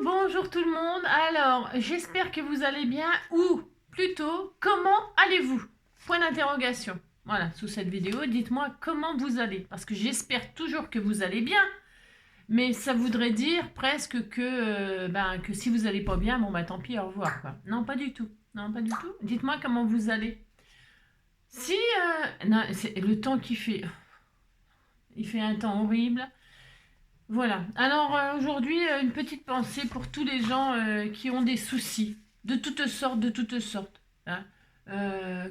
bonjour tout le monde. Alors, j'espère que vous allez bien, ou plutôt, comment allez-vous? Point d'interrogation. Voilà, sous cette vidéo, dites-moi comment vous allez. Parce que j'espère toujours que vous allez bien. Mais ça voudrait dire presque que si vous n'allez pas bien, bon bah tant pis, au revoir quoi. Non, pas du tout. Non, pas du tout. Dites-moi comment vous allez. Si, non, c'est le temps qu'il fait. Il fait un temps horrible. Voilà. Alors aujourd'hui, une petite pensée pour tous les gens qui ont des soucis, de toutes sortes, de toutes sortes. Hein.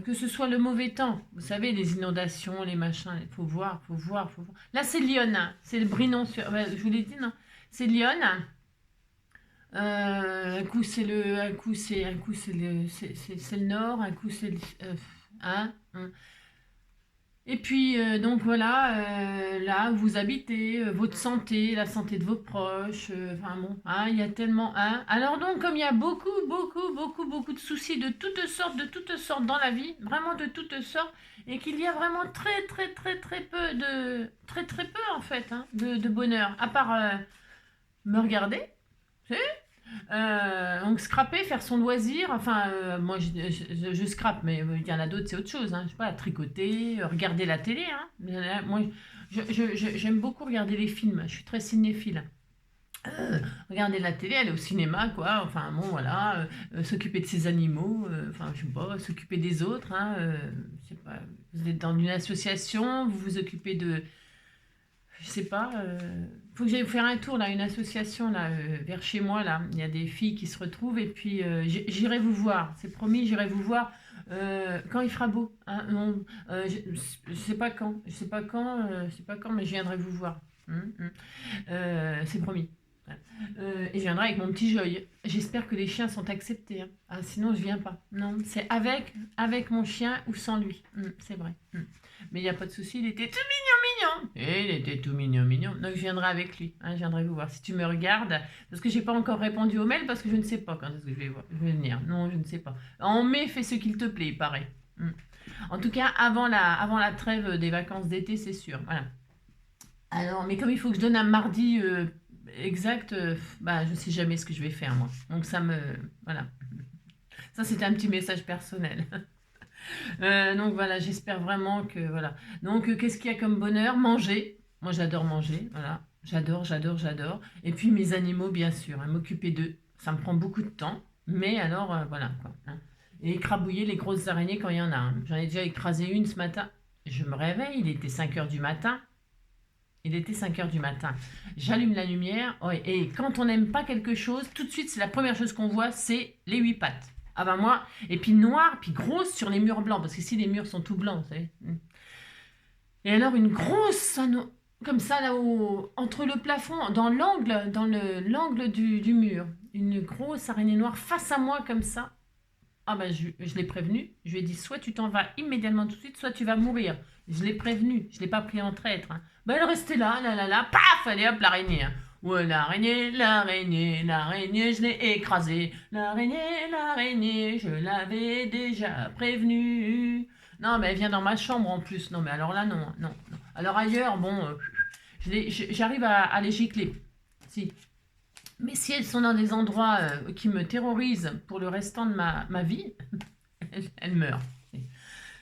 Que ce soit le mauvais temps, vous savez, les inondations, les machins, il faut voir, faut voir, faut voir. Là, c'est Lyon, hein. C'est le Brinon, je vous l'ai dit, non? C'est Lyon. Un coup, c'est le nord, un coup, c'est le, hein. Et puis, donc voilà, là où vous habitez, votre santé, la santé de vos proches, enfin bon, hein, il y a tellement. Hein. Alors donc, comme il y a beaucoup de soucis de toutes sortes dans la vie, vraiment de toutes sortes, et qu'il y a vraiment très peu très peu en fait, hein, de bonheur, à part me regarder, tu sais, donc scraper, faire son loisir, enfin moi je scrape, mais il y en a d'autres, c'est autre chose, hein, je sais pas, tricoter, regarder la télé, hein. Moi j'aime beaucoup regarder les films, je suis très cinéphile. Regarder la télé, aller au cinéma, quoi, enfin bon voilà, s'occuper de ses animaux, enfin je sais pas, s'occuper des autres, hein, je sais pas, vous êtes dans une association, vous vous occupez de, je sais pas, faut que j'aille faire un tour là, une association là, vers chez moi là. Il y a des filles qui se retrouvent et puis j'irai vous voir. C'est promis, j'irai vous voir quand il fera beau. Hein, non, je sais pas quand, je sais pas quand, mais je viendrai vous voir. C'est promis. Et je viendrai avec mon petit Joy. J'espère que les chiens sont acceptés. Hein. Ah, sinon, je viens pas. Non, c'est avec mon chien ou sans lui. C'est vrai. Mais il n'y a pas de souci, il était tout mignon. Et il était tout mignon. Donc, je viendrai avec lui. Hein, je viendrai vous voir. Si tu me regardes, parce que j'ai pas encore répondu au mail, parce que je ne sais pas quand est-ce que je vais venir. Non, je ne sais pas. En mai, fais ce qu'il te plaît, il paraît. En tout cas, avant la trêve des vacances d'été, c'est sûr. Voilà. Alors, mais comme il faut que je donne un mardi exact, bah, je sais jamais ce que je vais faire, moi. Donc, voilà. Ça, c'était un petit message personnel. Donc, voilà, j'espère vraiment que, voilà. Donc, qu'est-ce qu'il y a comme bonheur? Manger. Moi, j'adore manger, voilà. J'adore. Et puis, mes animaux, bien sûr, hein, m'occuper d'eux. Ça me prend beaucoup de temps, mais alors, voilà, quoi. Hein. Et écrabouiller les grosses araignées quand il y en a. Hein. J'en ai déjà écrasé une ce matin. Je me réveille, il était 5 heures du matin. J'allume la lumière. Ouais, et quand on n'aime pas quelque chose, tout de suite, c'est la première chose qu'on voit, c'est les 8 pattes. Ah ben moi, et puis noire, puis grosse sur les murs blancs, parce que si les murs sont tout blancs, vous savez. Et alors une grosse, comme ça, là, entre le plafond, dans l'angle du mur, une grosse araignée noire face à moi, comme ça. Ah ben je l'ai prévenu, je lui ai dit soit tu t'en vas immédiatement tout de suite, soit tu vas mourir. Je l'ai prévenu, je ne l'ai pas pris en traître. Hein. Ben elle restait là, paf, allez hop, l'araignée. Hein. Ouais, l'araignée, je l'ai écrasée. L'araignée, je l'avais déjà prévenu. Non, mais elle vient dans ma chambre en plus. Non, mais alors là, non. Alors ailleurs, bon, j'arrive à les gicler. Si. Mais si elles sont dans des endroits qui me terrorisent pour le restant de ma vie, elles meurent.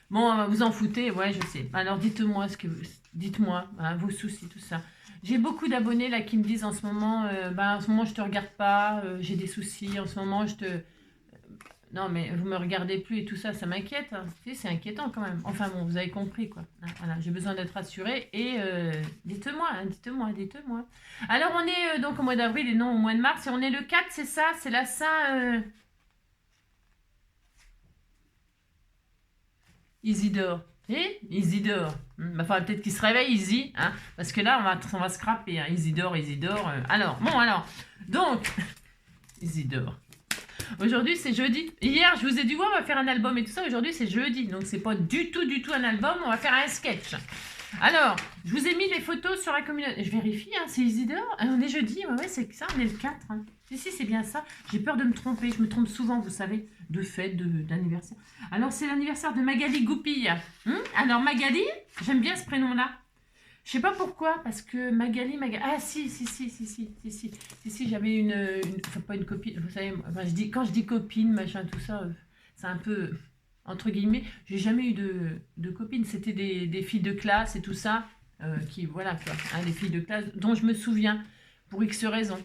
Bon, vous en foutez, ouais, je sais. Alors dites-moi dites-moi hein, vos soucis, tout ça. J'ai beaucoup d'abonnés là qui me disent en ce moment, en ce moment je te regarde pas, j'ai des soucis, en ce moment je te, non mais vous me regardez plus et tout ça, ça m'inquiète. Hein. C'est inquiétant quand même. Enfin bon, vous avez compris quoi. Hein, voilà, j'ai besoin d'être rassurée et dites-moi. Alors on est donc au mois d'avril et non au mois de mars et on est le 4, c'est ça, c'est la Saint Isidore. Isidore. Enfin, peut-être qu'il se réveille, Izzy, hein, parce que là, on va scraper. Hein. Isidore. Alors, donc, Isidore. Aujourd'hui, c'est jeudi. Hier, je vous ai dit, ouais, on va faire un album et tout ça. Aujourd'hui, c'est jeudi. Donc, c'est pas du tout un album. On va faire un sketch. Alors, je vous ai mis les photos sur la communauté. Je vérifie, hein, c'est Isidore. On est jeudi. Ouais, c'est ça. On est le 4. Hein. Si, c'est bien ça. J'ai peur de me tromper. Je me trompe souvent, vous savez, de fête, d'anniversaire. Alors, c'est l'anniversaire de Magali Goupille. Alors, Magali, j'aime bien ce prénom-là. Je sais pas pourquoi, parce que Magali, ah si, j'avais enfin pas une copine, vous savez, enfin, quand je dis copine, machin, tout ça, c'est un peu, entre guillemets, j'ai jamais eu de copine, c'était des filles de classe et tout ça, voilà, quoi, hein, des filles de classe dont je me souviens, pour X raisons.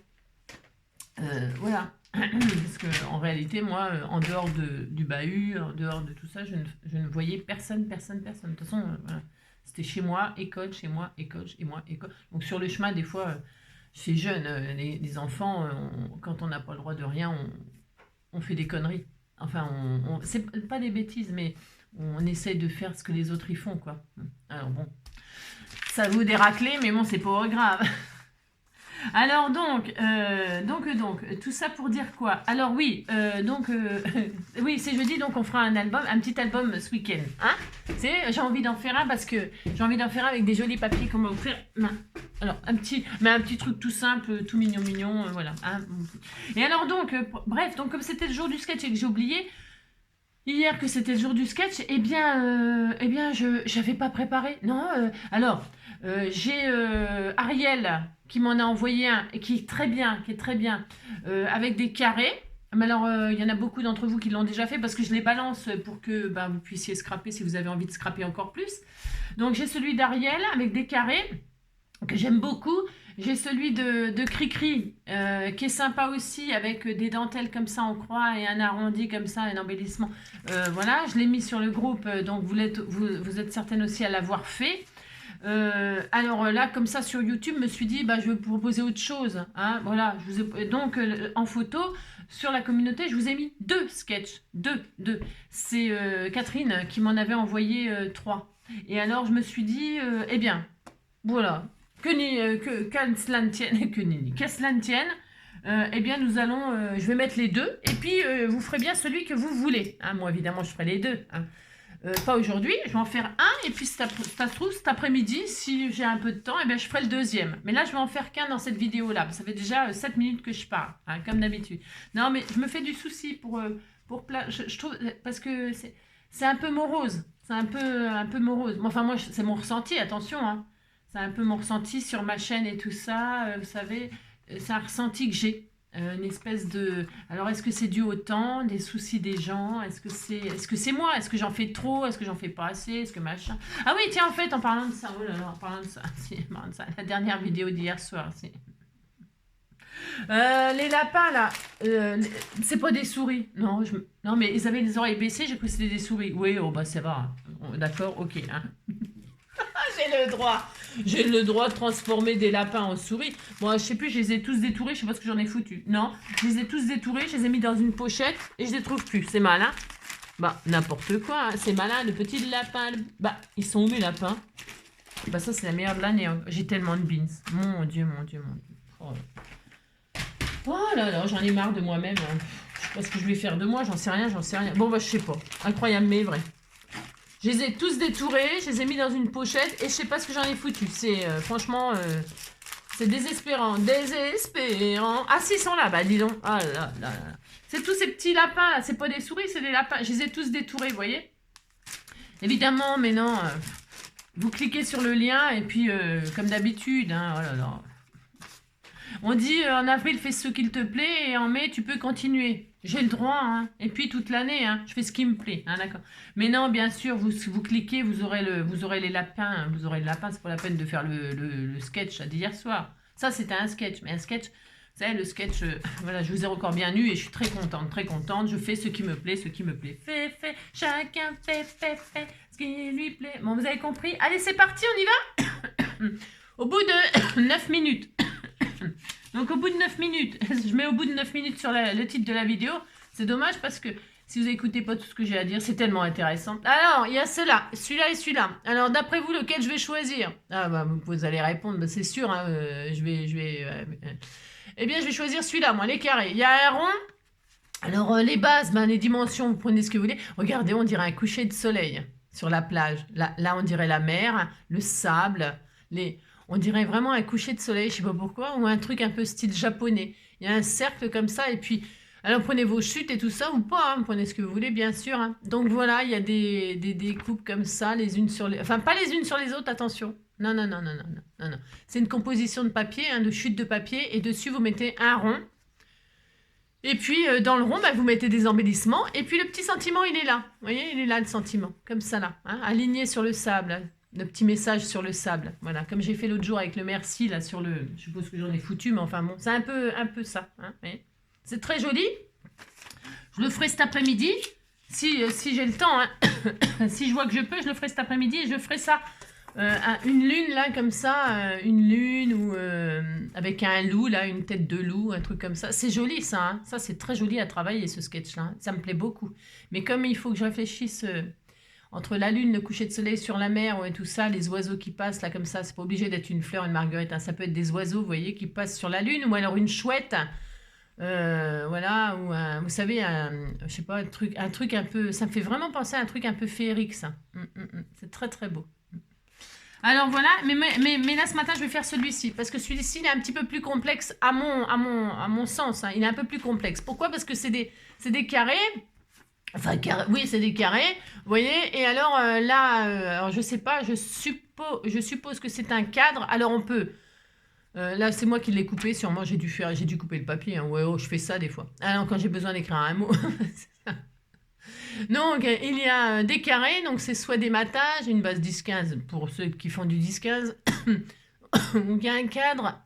Voilà, parce que en réalité, moi, en dehors du bahut, en dehors de tout ça, je ne voyais personne. De toute façon, voilà. C'était chez moi, école, chez moi, école, chez moi, école. Donc sur le chemin, des fois, c'est jeune, les enfants, quand on n'a pas le droit de rien, on fait des conneries. Enfin, c'est pas des bêtises, mais on essaye de faire ce que les autres y font, quoi. Alors bon, ça vaut des raclés, mais bon, c'est pas grave. Alors donc, tout ça pour dire quoi? Alors oui, oui, c'est jeudi, donc on fera un petit album ce week-end. Hein? J'ai envie d'en faire un parce que j'ai envie d'en faire un avec des jolis papiers qu'on va offrir. Alors, un petit truc tout simple, tout mignon, voilà. Hein? Et alors donc, bref, donc comme c'était le jour du sketch et que j'ai oublié, hier que c'était le jour du sketch, eh bien, je n'avais pas préparé. Non, alors, j'ai Ariel qui m'en a envoyé un et qui est très bien, avec des carrés. Mais alors, il y en a beaucoup d'entre vous qui l'ont déjà fait parce que je les balance pour que vous puissiez scraper si vous avez envie de scraper encore plus. Donc, j'ai celui d'Ariel avec des carrés que j'aime beaucoup. J'ai celui de Cricri qui est sympa aussi avec des dentelles comme ça en croix et un arrondi comme ça, un embellissement. Voilà, je l'ai mis sur le groupe, donc vous êtes certaine aussi à l'avoir fait. Alors là, comme ça sur YouTube, je me suis dit, je vais vous proposer autre chose. Hein, voilà, donc en photo, sur la communauté, je vous ai mis 2 sketchs. 2. C'est Catherine qui m'en avait envoyé 3. Et alors, je me suis dit, eh bien, voilà, qu'à cela ne tienne, eh bien, je vais mettre les 2. Et puis, vous ferez bien celui que vous voulez. Hein, moi, évidemment, je ferai les 2. Hein. Pas aujourd'hui, je vais en faire un et puis ça se trouve cet après-midi, si j'ai un peu de temps, eh bien, je ferai le deuxième. Mais là, je vais en faire qu'un dans cette vidéo-là. Ça fait déjà 7 minutes que je parle, hein, comme d'habitude. Non, mais je me fais du souci pour je trouve, parce que c'est un peu morose. C'est un peu morose. Enfin, moi, c'est mon ressenti, attention. Hein. C'est un peu mon ressenti sur ma chaîne et tout ça. Vous savez, c'est un ressenti que j'ai. Une espèce de... Alors, est-ce que c'est dû au temps, des soucis des gens? Est-ce que c'est moi? Est-ce que j'en fais trop? Est-ce que j'en fais pas assez? Est-ce que machin... Ah oui, tiens, en fait, en parlant de ça, oh là là, en parlant de ça, la dernière vidéo d'hier soir, les lapins, là, c'est pas des souris. Non, mais ils avaient les oreilles baissées, j'ai cru que c'était des souris. Oui, oh, ça va. D'accord, ok. Hein. J'ai le droit de transformer des lapins en souris. Bon, je sais plus, je les ai tous détourés, je sais pas ce que j'en ai foutu. Non, je les ai tous détourés, je les ai mis dans une pochette et je les trouve plus. C'est malin. N'importe quoi, hein. C'est malin, le petit lapin. Ils sont où mes lapins? Ça, c'est la meilleure de l'année. Hein. J'ai tellement de beans. Mon Dieu. Oh là là, j'en ai marre de moi-même. Hein. Je sais pas ce que je vais faire de moi, j'en sais rien. Bon, je sais pas. Incroyable, mais vrai. Je les ai tous détourés, je les ai mis dans une pochette et je sais pas ce que j'en ai foutu. C'est franchement, c'est désespérant. Ah si, ils sont là, dis donc. Ah là là. C'est tous ces petits lapins là, c'est pas des souris, c'est des lapins. Je les ai tous détourés, vous voyez. Évidemment, mais non. Vous cliquez sur le lien et puis, comme d'habitude, hein, oh là là. On dit en avril, fais ce qu'il te plaît et en mai, tu peux continuer. J'ai le droit, hein. Et puis toute l'année, hein, je fais ce qui me plaît, hein, d'accord. Mais non, bien sûr, vous cliquez, vous aurez les lapins, hein, vous aurez le lapin, c'est pas la peine de faire le sketch d'hier soir. Ça, c'était un sketch, mais un sketch, vous savez, le sketch, voilà, je vous ai encore bien eu et je suis très contente, je fais ce qui me plaît, Fais, chacun fait ce qui lui plaît. Bon, vous avez compris? Allez, c'est parti, on y va. Au bout de 9 minutes. Donc au bout de 9 minutes, je mets au bout de 9 minutes sur le titre de la vidéo. C'est dommage parce que si vous n'écoutez pas tout ce que j'ai à dire, c'est tellement intéressant. Alors, il y a celui-là et celui-là. Alors d'après vous, lequel je vais choisir? Vous allez répondre, c'est sûr. Hein, eh bien, je vais choisir celui-là, moi, les carrés. Il y a un rond. Alors les bases, les dimensions, vous prenez ce que vous voulez. Regardez, on dirait un coucher de soleil sur la plage. Là on dirait la mer, le sable, on dirait vraiment un coucher de soleil, je sais pas pourquoi, ou un truc un peu style japonais. Il y a un cercle comme ça, et puis, Alors prenez vos chutes et tout ça ou pas, hein, prenez ce que vous voulez bien sûr. Hein. Donc voilà, il y a des découpes comme ça, les unes sur les... Enfin pas les unes sur les autres, attention. Non, non, non, non, non, non, non, non. C'est une composition de papier, hein, de chutes de papier, et dessus vous mettez un rond. Et puis dans le rond, bah, vous mettez des embellissements, et puis le petit sentiment il est là. Vous voyez, il est là le sentiment, comme ça là, hein, aligné sur le sable. Hein. Le petit message sur le sable, voilà, comme j'ai fait l'autre jour avec le merci là sur le... Je suppose que j'en ai foutu, mais enfin bon, c'est un peu ça, hein, c'est très joli. Je le ferai cet après-midi, si j'ai le temps, hein. Si je vois que je peux, je le ferai cet après-midi et je ferai ça, une lune là comme ça, une lune ou avec un loup là, une tête de loup, un truc comme ça. C'est joli ça, hein. Ça c'est très joli à travailler ce sketch là, hein. Ça me plaît beaucoup. Mais comme il faut que je réfléchisse entre la lune, le coucher de soleil sur la mer et tout ça, les oiseaux qui passent là comme ça, c'est pas obligé d'être une fleur, une marguerite, hein. Ça peut être des oiseaux, vous voyez, qui passent sur la lune ou alors une chouette. Voilà, ou vous savez, je sais pas, un truc un peu, ça me fait vraiment penser à un truc un peu féerique, ça. C'est très très beau. Alors voilà, mais là ce matin je vais faire celui-ci, parce que celui-ci il est un petit peu plus complexe à mon sens, hein. Il est un peu plus complexe. Pourquoi? Parce que c'est des carrés. Enfin, oui, c'est des carrés, vous voyez, et alors là, alors je sais pas, je suppose que c'est un cadre, alors on peut... là, c'est moi qui l'ai coupé. Sûrement, j'ai dû couper le papier. Hein. Ouais, oh, je fais ça des fois. Alors, quand j'ai besoin d'écrire un mot. Donc, il y a des carrés. Donc, c'est soit des matages, une base 10-15 pour ceux qui font du 10-15. Donc, il y a un cadre,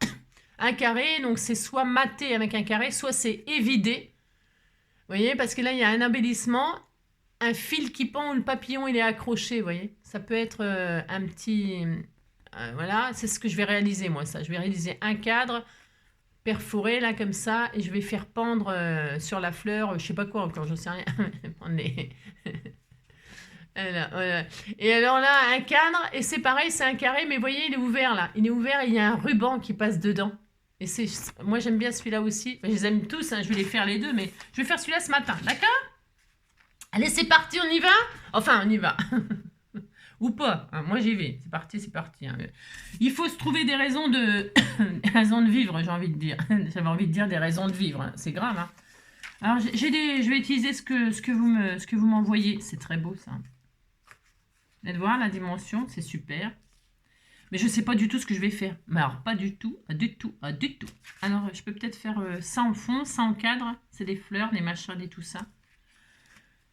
un carré. Donc, c'est soit maté avec un carré, soit c'est évidé. Vous voyez, parce que là, il y a un embellissement, un fil qui pend où le papillon, il est accroché. Vous voyez, ça peut être un petit... voilà, c'est ce que je vais réaliser moi, ça. Je vais réaliser un cadre perforé là comme ça et je vais faire pendre sur la fleur, je sais pas quoi encore, j'en sais rien. Voilà. Et alors là, un cadre et c'est pareil, c'est un carré, mais vous voyez, il est ouvert là. Il est ouvert et il y a un ruban qui passe dedans. Et moi j'aime bien celui-là aussi. Je les aime tous, hein, je vais les faire les deux, mais je vais faire celui-là ce matin, d'accord? Allez, c'est parti, on y va? Enfin, on y va. Ou pas, hein, moi j'y vais, c'est parti, c'est parti. Hein. Il faut se trouver des raisons de, raisons de vivre, j'ai envie de dire. J'avais envie de dire des raisons de vivre, hein. C'est grave. Hein. Alors je vais utiliser ce que vous m'envoyez, c'est très beau ça. Vous allez voir la dimension, c'est super. Mais je ne sais pas du tout ce que je vais faire. Mais alors pas du tout, du tout. Alors je peux peut-être faire ça en fond, ça en cadre, c'est des fleurs, des machins et tout ça.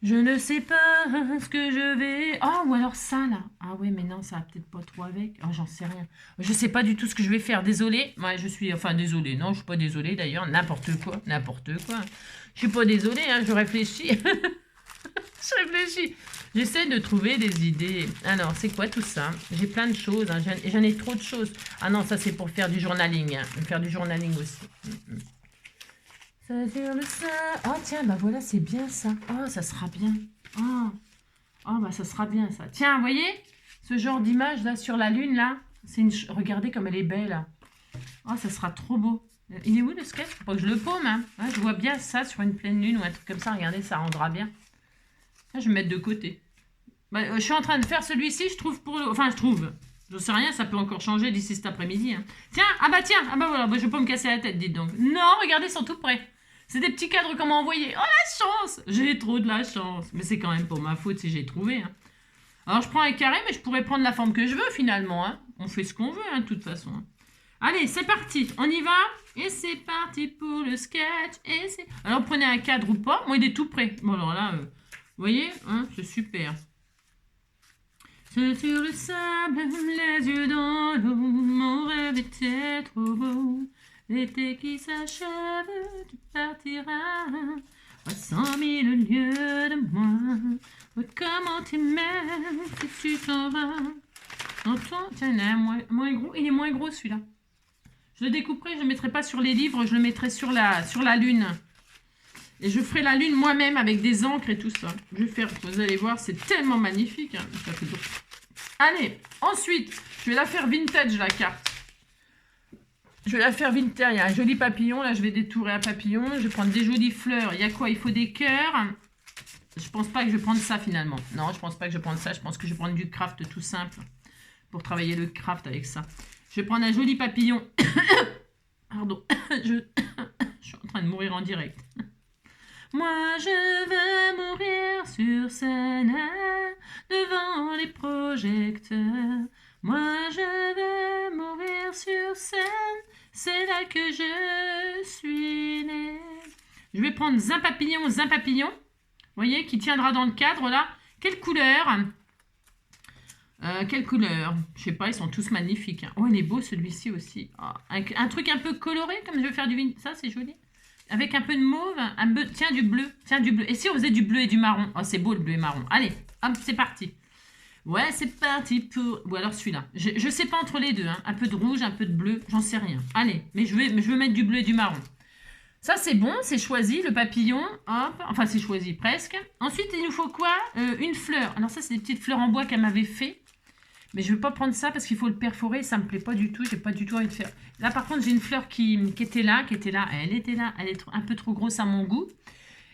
Je ne sais pas ce que je vais... Oh, ou alors ça, là. Ah ouais, mais non, ça va peut-être pas trop avec. Oh, j'en sais rien. Je sais pas du tout ce que je vais faire. Désolée. Ouais, je suis... Enfin, désolée. Non, je suis pas désolée, d'ailleurs. N'importe quoi. N'importe quoi. Je suis pas désolée, hein. Je réfléchis. Je réfléchis. J'essaie de trouver des idées. Alors, c'est quoi tout ça? J'ai plein de choses. Hein. J'en ai trop de choses. Ah non, ça, c'est pour faire du journaling. Hein. Faire du journaling aussi. Ça sur le ça. Oh tiens, bah voilà, c'est bien ça. Oh, ça sera bien. Oh, bah ça sera bien ça. Tiens, vous voyez ce genre d'image là sur la lune là. Regardez comme elle est belle. Là. Oh, ça sera trop beau. Il est où le sketch? Faut pas que je le paume. Hein. Ouais, je vois bien ça sur une pleine lune ou un truc comme ça. Regardez, ça rendra bien. Là, je vais mettre de côté. Bah, je suis en train de faire celui-ci, je trouve pour... Enfin, je trouve. Je sais rien, ça peut encore changer d'ici cet après-midi. Hein. Tiens, ah bah voilà, bah, je vais pas me casser la tête, dites donc. Non, regardez, ils sont tout prêts. C'est des petits cadres qu'on m'a envoyés. Oh, la chance! J'ai trop de la chance. Mais c'est quand même pour ma faute si j'ai trouvé. Hein. Alors, je prends un carré, mais je pourrais prendre la forme que je veux, finalement. Hein. On fait ce qu'on veut, hein, de toute façon. Hein. Allez, c'est parti. On y va. Et c'est parti pour le sketch. Alors, prenez un cadre ou pas. Moi, il est tout prêt. Bon, alors là, vous voyez, hein, c'est super. C'est sur le sable, les yeux dans l'eau. Mon rêve était trop beau. L'été qui s'achève, tu partiras à 100 000 lieues de moi. Oh, comment tu m'aimes si tu t'en vas. Entends, tiens, il est moins gros. Il est moins gros celui-là. Je le découperai, je ne le mettrai pas sur les livres, je le mettrai sur la lune. Et je ferai la lune moi-même avec des encres et tout ça. Je vais faire, vous allez voir, c'est tellement magnifique. Hein. Ça fait beau. Allez, ensuite, je vais la faire vintage la carte. Je vais la faire vintage. Il y a un joli papillon. Là, je vais détourer un papillon. Je vais prendre des jolies fleurs. Il y a quoi? Il faut des cœurs. Je pense pas que je vais prendre ça finalement. Non, je pense pas que je vais prendre ça. Je pense que je vais prendre du craft tout simple. Pour travailler le craft avec ça. Je vais prendre un joli papillon. Pardon. Je suis en train de mourir en direct. Moi je veux mourir sur scène devant les projecteurs. Moi je veux mourir sur scène, c'est là que je suis née. Je vais prendre Zin Papillon. Vous voyez, qui tiendra dans le cadre là. Quelle couleur? Quelle couleur? Je sais pas, ils sont tous magnifiques. Hein. Oh, il est beau celui-ci aussi. Oh, un truc un peu coloré, comme je vais faire du vinyle. Ça, c'est joli. Avec un peu de mauve, tiens, du bleu. Tiens, du bleu. Et si on faisait du bleu et du marron? Oh, c'est beau le bleu et marron. Allez, hop, c'est parti. Ouais, c'est parti pour... Ou alors celui-là. Je sais pas entre les deux. Hein. Un peu de rouge, un peu de bleu, j'en sais rien. Allez, mais je veux mettre du bleu et du marron. Ça, c'est bon, c'est choisi, le papillon. Hop, enfin, c'est choisi presque. Ensuite, il nous faut quoi? Une fleur. Alors ça, c'est des petites fleurs en bois qu'elle m'avait fait. Mais je ne veux pas prendre ça parce qu'il faut le perforer. Ça ne me plaît pas du tout. J'ai pas du tout envie de faire. Là, par contre, j'ai une fleur qui était là. Elle était là. Elle est un peu trop grosse à mon goût.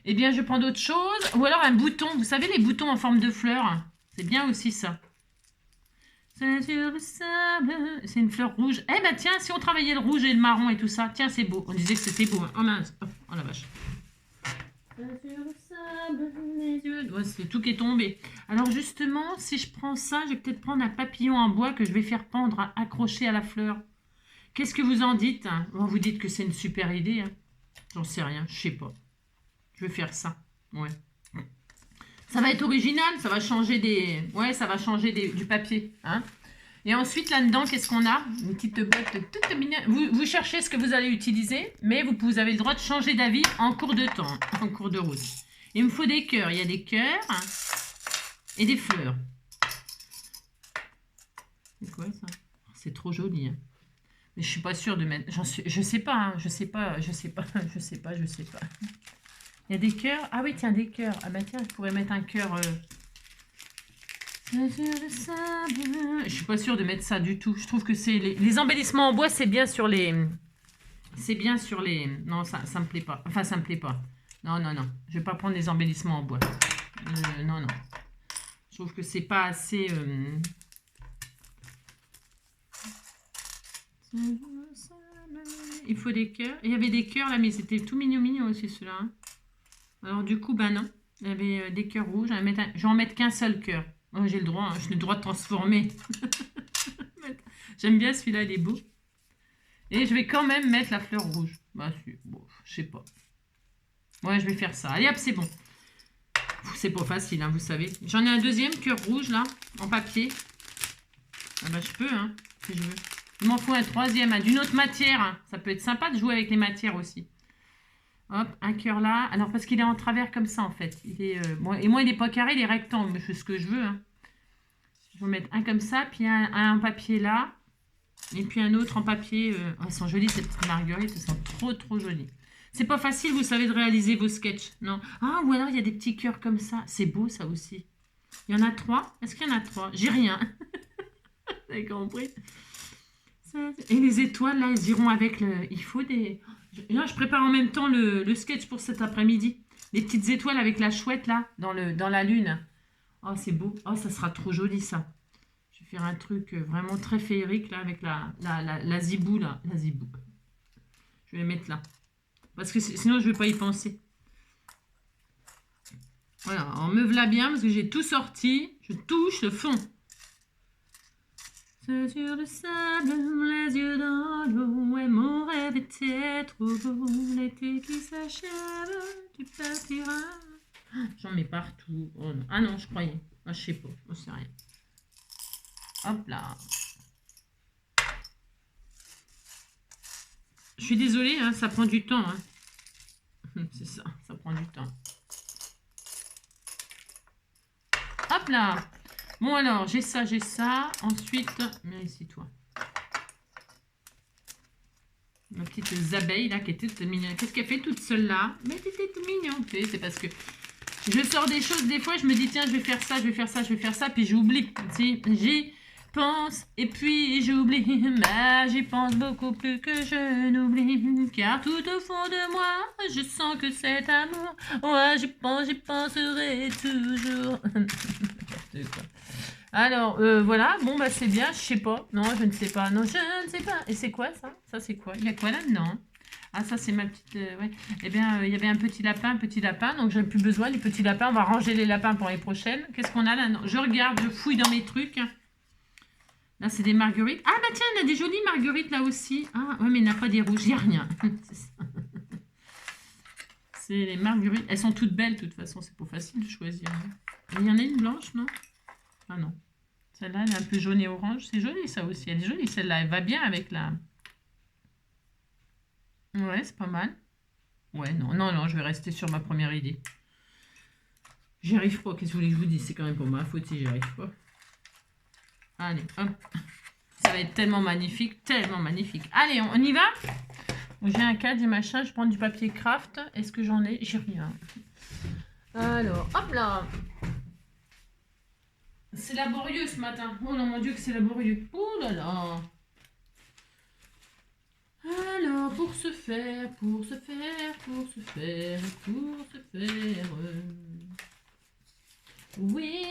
Eh bien, je prends d'autres choses. Ou alors un bouton. Vous savez, les boutons en forme de fleurs. C'est bien aussi ça. C'est sur le sable. C'est une fleur rouge. Eh ben tiens, si on travaillait le rouge et le marron et tout ça. Tiens, c'est beau. On disait que c'était beau. Oh mince. Oh la vache. Ouais, c'est tout qui est tombé. Alors justement, si je prends ça, je vais peut-être prendre un papillon en bois que je vais faire pendre, accroché à la fleur. Qu'est-ce que vous en dites? Bon, vous dites que c'est une super idée. Hein. J'en sais rien, je sais pas. Je vais faire ça. Ouais. Ça va être original, ça va changer des... Ouais, ça va changer du papier. Hein. Et ensuite, là-dedans, qu'est-ce qu'on a? Une petite boîte toute mignonne. Vous cherchez ce que vous allez utiliser, mais vous avez le droit de changer d'avis en cours de temps, en cours de route. Il me faut des cœurs. Il y a des cœurs et des fleurs. C'est quoi ça? C'est trop joli. Hein. Mais je suis pas sûre de mettre... Je sais pas, hein. Je sais pas. Il y a des cœurs. Ah oui, tiens, des cœurs. Ah bah tiens, je pourrais mettre un cœur... Je suis pas sûre de mettre ça du tout. Je trouve que c'est les embellissements en bois, c'est bien sur les... C'est bien sur les... Non, ça me plaît pas. Enfin, ça me plaît pas. Non. Je vais pas prendre les embellissements en bois. Non. Je trouve que c'est pas assez... Il faut des cœurs. Il y avait des cœurs là, mais c'était tout mignon aussi ceux-là. Hein. Alors du coup, ben non. Il y avait des cœurs rouges. Je vais en mettre qu'un seul cœur. Oh, j'ai le droit, hein. J'ai le droit de transformer. J'aime bien celui-là, il est beau. Et je vais quand même mettre la fleur rouge. Bah, bon, je sais pas. Ouais, je vais faire ça. Allez hop, c'est bon. C'est pas facile, hein, vous savez. J'en ai un deuxième cœur rouge, là, en papier. Ah bah, je peux, hein, si je veux. Il m'en faut un troisième, hein, d'une autre matière. Hein. Ça peut être sympa de jouer avec les matières aussi. Hop, un cœur là. Alors, parce qu'il est en travers comme ça, en fait. Il est, bon, et moi, il n'est pas carré, il est rectangle. Je fais ce que je veux. Hein. Je vais mettre un comme ça, puis un en papier là. Et puis un autre en papier. Oh, elles sont jolies, ces petites marguerites. Elles sont trop jolies. C'est pas facile, vous savez, de réaliser vos sketchs. Non. Ah, ou alors, il y a des petits cœurs comme ça. C'est beau, ça aussi. Il y en a 3. Est-ce qu'il y en a 3? J'ai rien. Vous avez compris? Et les étoiles, là, elles iront avec le... Il faut des... Là, je prépare en même temps le sketch pour cet après-midi. Les petites étoiles avec la chouette, là, dans la lune. Oh, c'est beau. Oh, ça sera trop joli, ça. Je vais faire un truc vraiment très féerique, là, avec la zibou, là. La zibou. Je vais les mettre là. Parce que sinon, je ne vais pas y penser. Voilà, on me voilà bien, parce que j'ai tout sorti. Je touche le fond. Sur le sable, les yeux dans l'eau, et mon rêve était trop beau. L'été qui s'achève, tu partiras. J'en mets partout. Oh non. Ah non, je croyais. Ah, je sais pas, je sais rien. Hop là. Je suis désolée, hein, ça prend du temps. Hein. C'est ça, ça prend du temps. Hop là. Bon alors, j'ai ça. Ensuite, viens ici toi. Ma petite abeille là qui est toute mignonne. Qu'est-ce qu'elle fait toute seule là? Mais c'était tout mignon. C'est parce que je sors des choses des fois, je me dis tiens, je vais faire ça, puis j'oublie. Si, j'y pense et puis j'oublie. Mais j'y pense beaucoup plus que je n'oublie. Car tout au fond de moi, je sens que cet amour. Ouais, j'y penserai toujours. Alors, voilà, bon, bah c'est bien, je sais pas. Non, je ne sais pas. Non, je ne sais pas. Et c'est quoi ça? Ça, c'est quoi? Il y a quoi là-dedans? Ah, ça, c'est ma petite... ouais. Eh bien, il y avait un petit lapin, donc j'ai plus besoin du petit lapin. On va ranger les lapins pour les prochaines. Qu'est-ce qu'on a là? Non, je regarde, je fouille dans mes trucs. Là, c'est des marguerites. Ah, bah tiens, il y a des jolies marguerites là aussi. Ah, ouais, mais il n'y en a pas des rouges, il n'y a rien. C'est ça. C'est les marguerites. Elles sont toutes belles, de toute façon, c'est pas facile de choisir. Il y en a une blanche, non? Ah non. Celle-là, elle est un peu jaune et orange. C'est joli, ça aussi. Elle est jolie, celle-là. Elle va bien avec la... Ouais, c'est pas mal. Ouais, non, non, non, je vais rester sur ma première idée. J'y arrive pas. Qu'est-ce que vous voulez que je vous dise? C'est quand même pour ma faute si j'y arrive pas. Allez, hop. Ça va être tellement magnifique, tellement magnifique. Allez, on y va? J'ai un cadre et machin. Je prends du papier craft. Est-ce que j'en ai? J'ai rien. Alors, hop là. C'est laborieux ce matin. Oh non, mon Dieu, que c'est laborieux. Oh là là. Alors, pour se faire. Oui,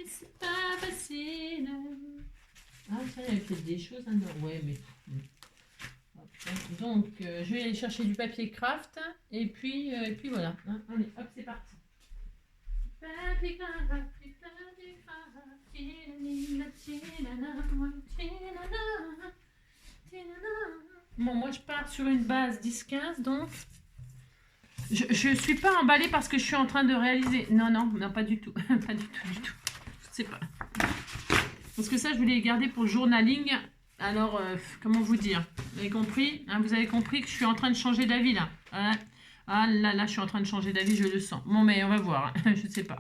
c'est pas facile. Ah, tiens, il y a peut-être des choses. Hein, non, ouais, mais... Donc, je vais aller chercher du papier craft. Et puis voilà. Hein, allez, hop, c'est parti. Papier craft. Bon, moi je pars sur une base 10-15, donc je suis pas emballée parce que je suis en train de réaliser. Non, non, non, pas du tout. Pas du tout, du tout. Je sais pas. Parce que ça, je voulais garder pour le journaling. Alors, comment vous dire? Vous avez compris, hein, vous avez compris que je suis en train de changer d'avis là. Ah là là, je suis en train de changer d'avis, je le sens. Bon, mais on va voir. Je ne sais pas.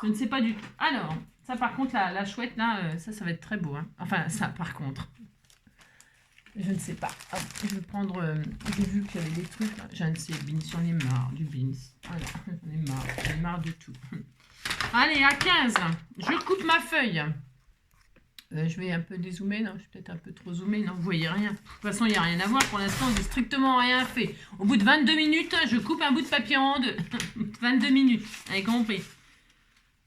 Je ne sais pas du tout. Alors, ça par contre, la chouette là, ça va être très beau. Hein. Enfin, ça par contre. Je ne sais pas. Hop, je vais prendre... j'ai vu qu'il y avait des trucs là. Je ne sais, beans, j'en ai marre du beans. Voilà, j'en ai marre de tout. Allez, à 15. Je coupe ma feuille. Je vais un peu dézoomer. Non, je suis peut-être un peu trop zoomé. Non, vous voyez rien. De toute façon, il n'y a rien à voir. Pour l'instant, j'ai strictement rien fait. Au bout de 22 minutes, je coupe un bout de papier en deux. 22 minutes. Vous avez compris.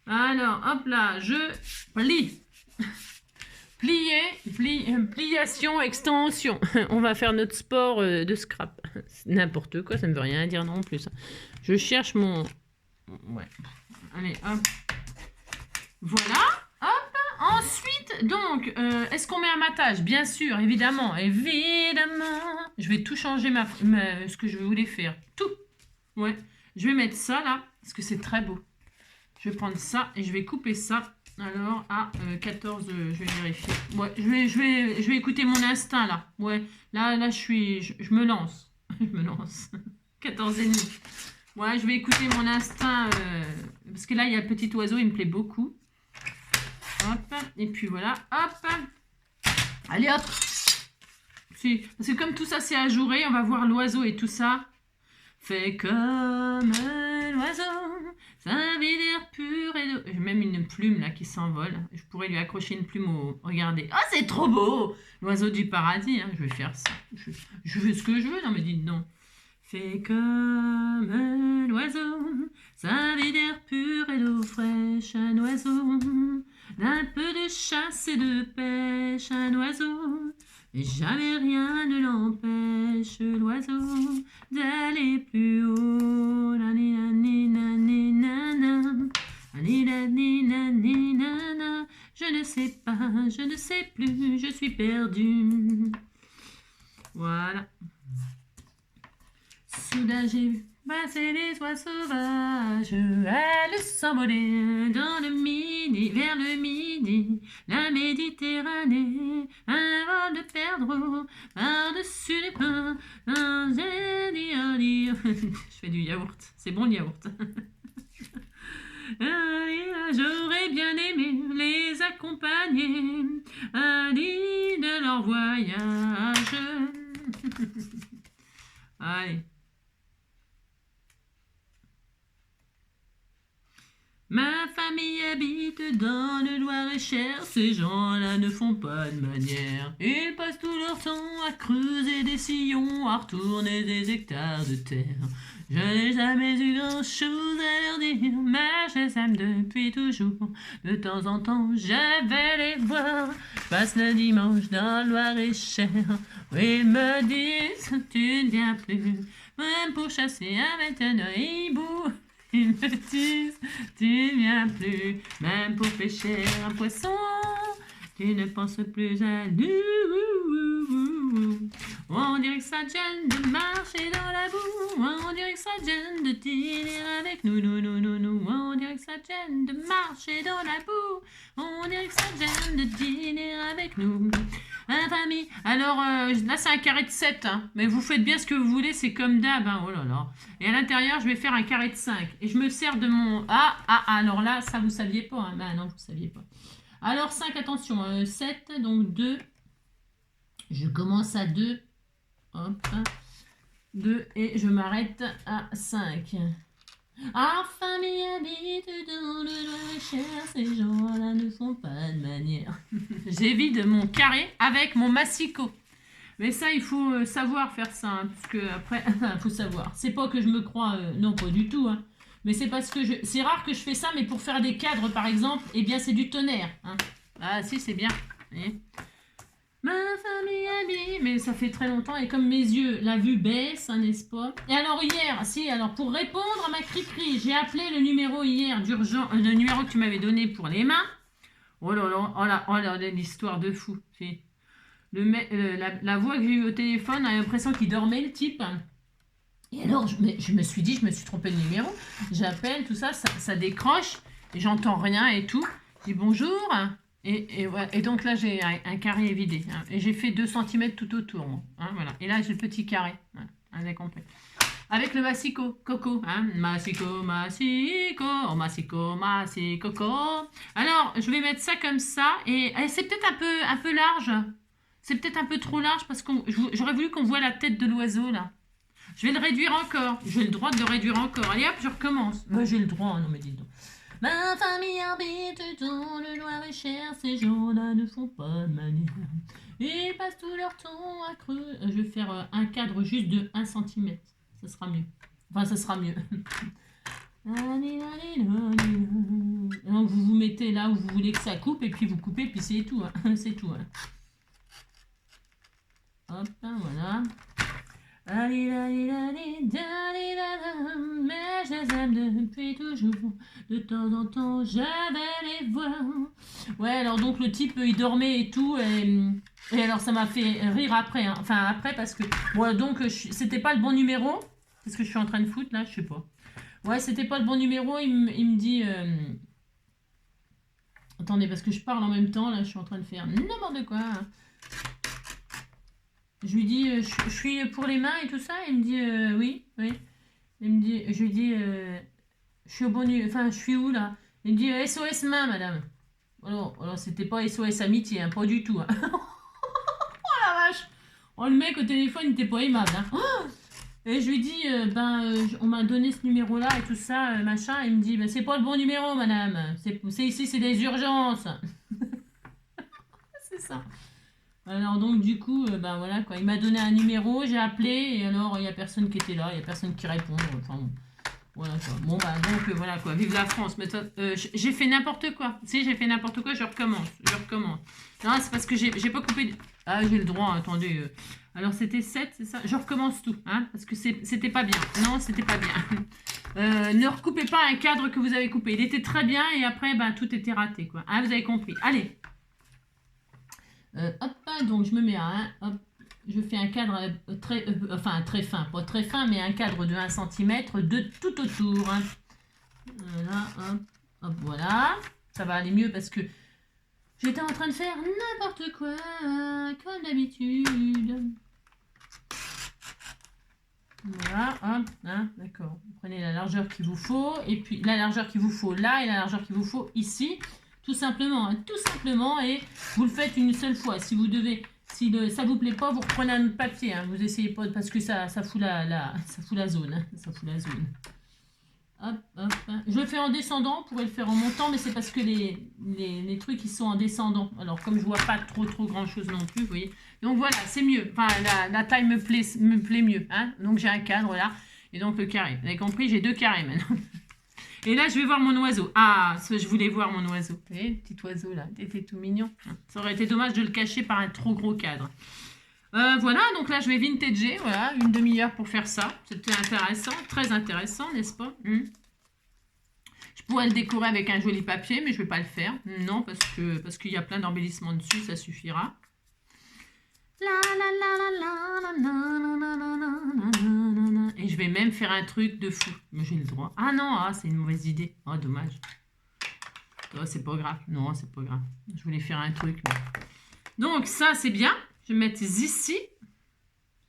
Alors, hop là, je plie. Pliation, extension. On va faire notre sport de scrap. N'importe quoi, ça ne veut rien dire non plus. Je cherche mon... Ouais. Allez, hop. Voilà. Hop. Ensuite, donc, est-ce qu'on met un matage? Bien sûr, évidemment. Évidemment. Je vais tout changer ce que je voulais faire. Tout. Ouais. Je vais mettre ça là, parce que c'est très beau. Je vais prendre ça et je vais couper ça. Alors, à 14, je vais vérifier. Ouais, je vais écouter mon instinct, là. Ouais, là, je me lance. Je me lance. 14 et demi. Ouais, je vais écouter mon instinct. Parce que là, il y a le petit oiseau, il me plaît beaucoup. Hop, et puis voilà. Hop. Allez, hop. Parce que comme tout ça, c'est ajouré, on va voir l'oiseau et tout ça. Fais comme un oiseau. Ça avait l'air pur et doux. J'ai même une plume là qui s'envole. Je pourrais lui accrocher une plume au... Regardez. Oh, c'est trop beau! L'oiseau du paradis. Hein. Je vais faire ça. Je fais ce que je veux. Non, mais dites donc. Fais comme un oiseau. Ça avait l'air pur et d'eau fraîche. Un oiseau. D'un peu de chasse et de pêche. Un oiseau. Et jamais rien ne l'empêche, l'oiseau, d'aller plus haut. Je ne sais pas, je ne sais plus, je suis perdue. Voilà. Soudain j'ai vu passer les oies sauvages, elles s'envolaient dans le midi, vers le midi, la Méditerranée, un vol de perdreaux, par-dessus les pins, je fais du yaourt, c'est bon le yaourt. J'aurais bien aimé les accompagner à l'île de leur voyage. Allez. Ma famille habite dans le Loir-et-Cher, ces gens-là ne font pas de manière. Ils passent tout leur temps à creuser des sillons, à retourner des hectares de terre. Je n'ai jamais eu grand-chose à leur dire, mais je les aime depuis toujours. De temps en temps, je vais les voir, passe le dimanche dans le Loir-et-Cher. Ils me disent, tu ne viens plus, même pour chasser avec un hibou. Ils me disent, tu ne viens plus, même pour pêcher un poisson. Tu ne penses plus à nous. On dirait que ça te gêne de marcher dans la boue. On dirait que ça te gêne de dîner avec nous. On dirait que ça te gêne de marcher dans la boue. On dirait que ça te gêne de dîner avec nous. Hein, famille. Alors, là, c'est un carré de 7. Hein. Mais vous faites bien ce que vous voulez. C'est comme d'hab. Hein. Oh là là. Et à l'intérieur, je vais faire un carré de 5. Et je me sers de mon... alors là, ça, vous saviez pas. Hein. Ben non, vous saviez pas. Alors, 5, attention. 7, donc 2. Je commence à 2. Hop. 2. Et je m'arrête à 5. Ah, famille habite dans le Loir-et-Cher, ces gens-là ne font pas de manière. J'évite mon carré avec mon massicot. Mais ça, il faut savoir faire ça, hein, parce que après, il faut savoir. C'est pas que je me crois, non, pas du tout, hein, mais c'est parce que c'est rare que je fais ça, mais pour faire des cadres, par exemple, eh bien, c'est du tonnerre. Hein. Ah, si, c'est bien. Voyez. Ma famille habite, mais ça fait très longtemps et comme mes yeux, la vue baisse, hein, n'est-ce pas? Et alors hier, alors pour répondre à ma cri-cri, j'ai appelé le numéro hier d'urgence, le numéro que tu m'avais donné pour les mains. Oh là là, oh là, l'histoire de fou. La voix que j'ai eue au téléphone, a l'impression qu'il dormait le type. Et alors je me suis dit, je me suis trompée de numéro. J'appelle, tout ça, ça décroche et j'entends rien et tout. Je dis bonjour. Et donc là, j'ai un carré vidé. Hein, et j'ai fait 2 cm tout autour. Moi, hein, voilà. Et là, j'ai le petit carré. Hein, vous avez compris. Avec le massicot, coco. Hein, massicot, massicot, oh, massicot, massicoco. Alors, je vais mettre ça comme ça. Et c'est peut-être un peu large. C'est peut-être un peu trop large parce que j'aurais voulu qu'on voit la tête de l'oiseau, là. Je vais le réduire encore. J'ai le droit de le réduire encore. Allez hop, je recommence. Moi, j'ai le droit. Hein, non, mais dites donc. Ma famille habite dans le Loir-et-Cher, ces gens-là ne font pas de manière. Ils passent tout leur temps à creux. Je vais faire un cadre juste de 1 cm. Ça sera mieux. Enfin, ça sera mieux. Donc, vous vous mettez là où vous voulez que ça coupe, et puis vous coupez, puis c'est tout. Hein. C'est tout. Hein. Hop, voilà. Mais je les aime depuis toujours. De temps en temps, je vais les voir. Ouais, alors donc le type, il dormait et tout. Et alors ça m'a fait rire après. Hein. Enfin, après, parce que... Bon, donc, c'était pas le bon numéro. Qu'est-ce que je suis en train de foutre, là? Je sais pas. Ouais, c'était pas le bon numéro. Il me dit... Attendez, parce que je parle en même temps. Là, je suis en train de faire n'importe quoi. Hein. Je lui dis, je suis pour les mains et tout ça. Il me dit, oui. Il me dit, je lui dis, je suis au bon numéro. Enfin, je suis où, là? Il me dit, SOS main, madame. Alors c'était pas SOS amitié, hein, pas du tout. Hein. Oh la vache! Oh, le mec au téléphone, il était pas aimable. Hein. Oh, et je lui dis, on m'a donné ce numéro-là et tout ça, machin. Il me dit, c'est pas le bon numéro, madame. C'est ici, c'est des urgences. C'est ça. Alors donc du coup, voilà quoi, il m'a donné un numéro, j'ai appelé et alors il n'y a personne qui était là, il n'y a personne qui répond, enfin bon, voilà quoi. Bon donc voilà quoi, vive la France, mais j'ai fait n'importe quoi, si j'ai fait n'importe quoi, je recommence. Non, c'est parce que j'ai pas coupé, ah j'ai le droit, attendez, alors c'était 7, c'est ça, je recommence tout, hein, parce que c'était pas bien, non c'était pas bien. Ne recoupez pas un cadre que vous avez coupé, il était très bien et après tout était raté quoi, hein, vous avez compris, allez. Hop, donc je me mets à 1, hop, je fais un cadre très fin, pas très fin, mais un cadre de 1 cm de tout autour. Hein. Voilà, hop, voilà. Ça va aller mieux parce que j'étais en train de faire n'importe quoi, comme d'habitude. Voilà, hop, hein, d'accord. Vous prenez la largeur qu'il vous faut, et puis la largeur qu'il vous faut là, et la largeur qu'il vous faut ici. Tout simplement, et vous le faites une seule fois. Si ça vous plaît pas, vous reprenez un autre papier. Hein. Vous essayez pas parce que ça fout la zone. Hein. Ça fout la zone. Hop, hop, hop. Je le fais en descendant, on pourrait le faire en montant, mais c'est parce que les trucs, ils sont en descendant. Alors, comme je vois pas trop grand chose non plus, vous voyez. Donc voilà, c'est mieux. Enfin, la taille me plaît mieux. Hein. Donc j'ai un cadre là. Et donc le carré. Vous avez compris, j'ai 2 carrés maintenant. Et là, je vais voir mon oiseau. Ah, je voulais voir mon oiseau. Vous voyez, le petit oiseau là, était tout mignon. Ça aurait été dommage de le cacher par un trop gros cadre. Voilà, donc là, je vais vintager. Voilà, une demi-heure pour faire ça. C'était intéressant, très intéressant, n'est-ce pas? Je pourrais le décorer avec un joli papier, mais je ne vais pas le faire. Non, parce qu'il y a plein d'embellissements dessus, ça suffira. Et je vais même faire un truc de fou. Mais j'ai le droit. Ah non, c'est une mauvaise idée. Oh, dommage. Oh, c'est pas grave. Non, c'est pas grave. Je voulais faire un truc. Mais... Donc, ça, c'est bien. Je vais mettre ici.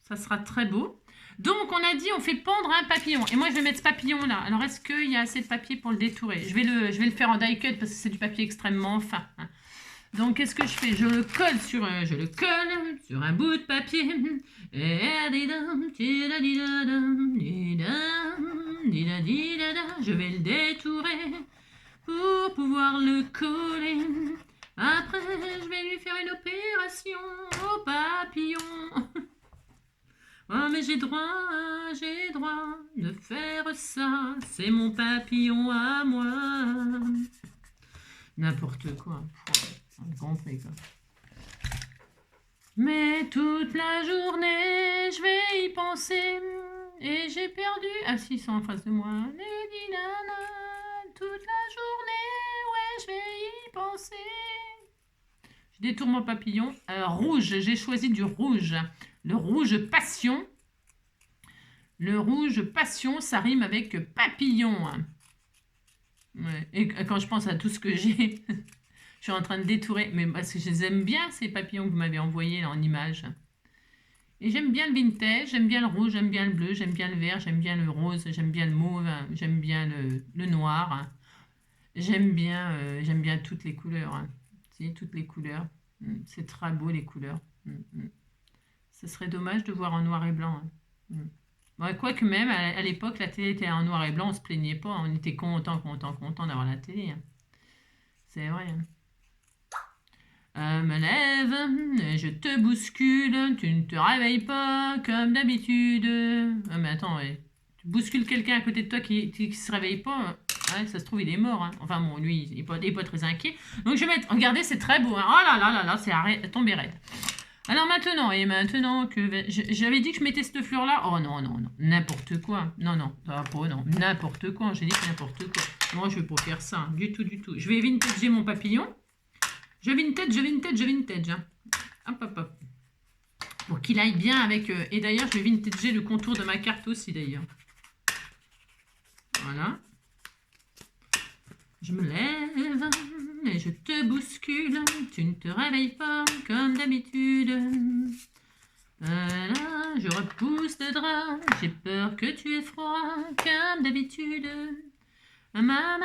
Ça sera très beau. Donc, on a dit, on fait pendre un papillon. Et moi, je vais mettre ce papillon-là. Alors, est-ce qu'il y a assez de papier pour le détourer? Je vais le faire en die cut parce que c'est du papier extrêmement fin. Hein. Donc, qu'est-ce que je fais? Je le colle sur un bout de papier. Je vais le détourer pour pouvoir le coller. Après, je vais lui faire une opération au papillon. Oh, mais j'ai droit de faire ça. C'est mon papillon à moi. N'importe quoi. On a compris, quoi. Mais toute la journée, je vais y penser. Et j'ai perdu. Ah, si, ils sont en face de moi. Lady Nana, toute la journée, ouais, je vais y penser. Je détourne mon papillon. Rouge, j'ai choisi du rouge. Le rouge passion. Le rouge passion, ça rime avec papillon. Ouais. Et quand je pense à tout ce que j'ai, je suis en train de détourer. Mais parce que je les aime bien, ces papillons que vous m'avez envoyés là, en image. Et j'aime bien le vintage, j'aime bien le rouge, j'aime bien le bleu, j'aime bien le vert, j'aime bien le rose, j'aime bien le mauve, j'aime bien le noir. J'aime bien toutes les couleurs. Hein. Si, toutes les couleurs. C'est très beau les couleurs. Ce serait dommage de voir en noir et blanc. Hein. Bon, quoique même, à l'époque, la télé était en noir et blanc, on se plaignait pas. On était content d'avoir la télé. Hein. C'est vrai. Hein. Me lève, je te bouscule, tu ne te réveilles pas comme d'habitude. Ah, mais attends, ouais. Tu bouscules quelqu'un à côté de toi qui se réveille pas. Ouais, ça se trouve, il est mort. Hein. Enfin bon, lui, il n'est pas très inquiet. Donc je vais mettre, regardez, c'est très beau. Hein. Oh là là là là, c'est tombé raide. Alors maintenant que j'avais dit que je mettais cette fleur-là. Oh non, non, non, n'importe quoi. Non, non, ça va pas, non, n'importe quoi. J'ai dit que n'importe quoi. Moi, je vais pas faire ça, du tout, du tout. Je vais vintager mon papillon. Je vintage. Hein. Hop, hop, hop. Pour qu'il aille bien avec... et d'ailleurs, je vais vintager le contour de ma carte aussi, d'ailleurs. Voilà. Je me lève et je te bouscule, tu ne te réveilles pas comme d'habitude. Voilà, je repousse le drap, j'ai peur que tu aies froid comme d'habitude. Ma main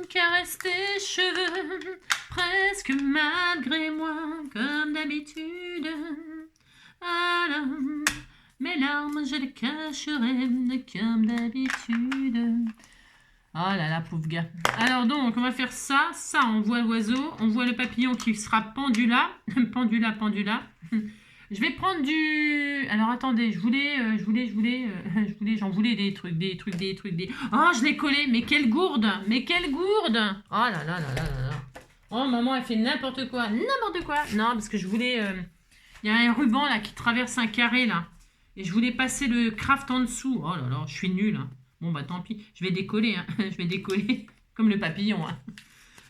caresse tes cheveux, presque malgré moi comme d'habitude. Alors, mes larmes je les cacherai comme d'habitude. Oh là là, pauvre gars. Alors donc, on va faire ça. Ça, on voit l'oiseau. On voit le papillon qui sera pendu là. Je vais prendre du... Alors, attendez. J'en voulais des trucs. Oh, je l'ai collé. Mais quelle gourde. Oh là là là là là. Oh, maman, elle fait n'importe quoi. Non, parce que je voulais... Il y a un ruban là qui traverse un carré là. Et je voulais passer le craft en dessous. Oh là là, je suis nulle. Hein. Bon, bah tant pis, je vais décoller, hein. Je vais décoller comme le papillon. Hein.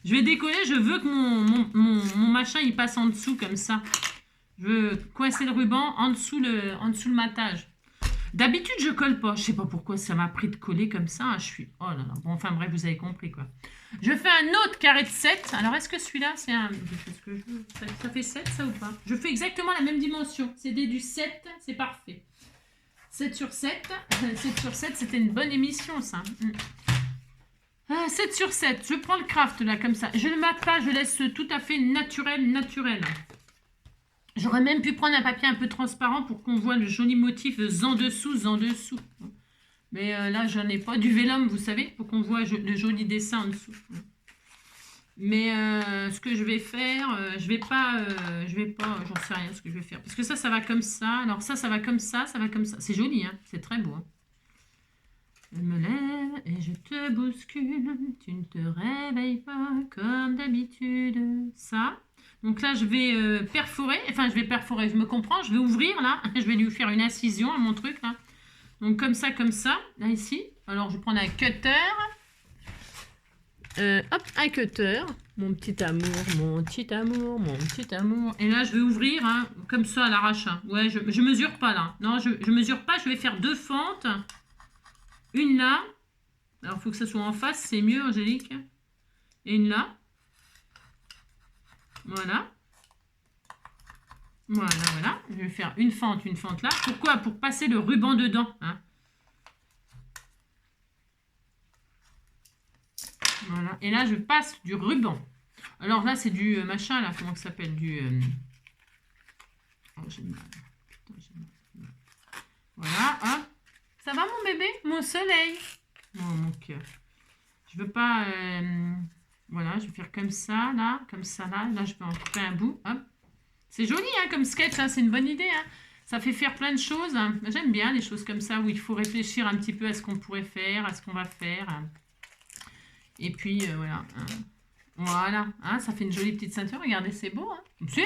Je vais décoller, je veux que mon machin il passe en dessous comme ça. Je veux coincer le ruban en dessous le matage. D'habitude, je colle pas. Je sais pas pourquoi ça m'a pris de coller comme ça. Je suis... Oh là là. Bon, enfin bref, vous avez compris quoi. Je fais un autre carré de 7. Alors, est-ce que celui-là, c'est un... Ça fait 7, ça ou pas? Je fais exactement la même dimension. C'est du 7, c'est parfait. 7 sur 7, 7 sur 7, c'était une bonne émission, ça. 7 sur 7, je prends le craft, là, comme ça. Je ne le mate pas, je laisse tout à fait naturel. J'aurais même pu prendre un papier un peu transparent pour qu'on voit le joli motif en dessous. Mais là, j'en ai pas. Du vélum, vous savez, pour qu'on voit le joli dessin en dessous. Mais ce que je vais faire, je vais pas, j'en sais rien ce que je vais faire. Parce que ça va comme ça. Alors ça va comme ça va comme ça. C'est joli, hein, c'est très beau. Hein. Je me lève et je te bouscule, tu ne te réveilles pas comme d'habitude. Ça. Donc là, je vais perforer, enfin je vais perforer, je me comprends, je vais ouvrir là, je vais lui faire une incision à mon truc là. Donc comme ça, là ici. Alors je vais prendre un cutter. Hop, un cutter. Mon petit amour, mon petit amour, mon petit amour. Et là, je vais ouvrir hein, comme ça à l'arrache. Hein. Ouais, je mesure pas là. Non, je mesure pas, je vais faire 2 fentes. Une là. Alors, il faut que ça soit en face, c'est mieux, Angélique. Et une là. Voilà. Voilà. Je vais faire une fente là. Pourquoi? Pour passer le ruban dedans. Hein. Voilà. Et là, je passe du ruban. Alors là, c'est du machin, là. Comment ça s'appelle? Du... Oh, j'ai mal. Putain, j'ai mal. Voilà, hop. Ça va, mon bébé? Mon soleil. Oh, mon cœur. Je veux pas... Voilà, je vais faire comme ça, là. Comme ça, là. Là, je peux en couper un bout. Hop. C'est joli, hein, comme sketch. Hein, c'est une bonne idée, hein. Ça fait faire plein de choses. Hein. J'aime bien les choses comme ça, où il faut réfléchir un petit peu à ce qu'on pourrait faire, à ce qu'on va faire. Hein. Et puis, voilà. Hein. Voilà. Hein, ça fait une jolie petite ceinture. Regardez, c'est beau. Hein.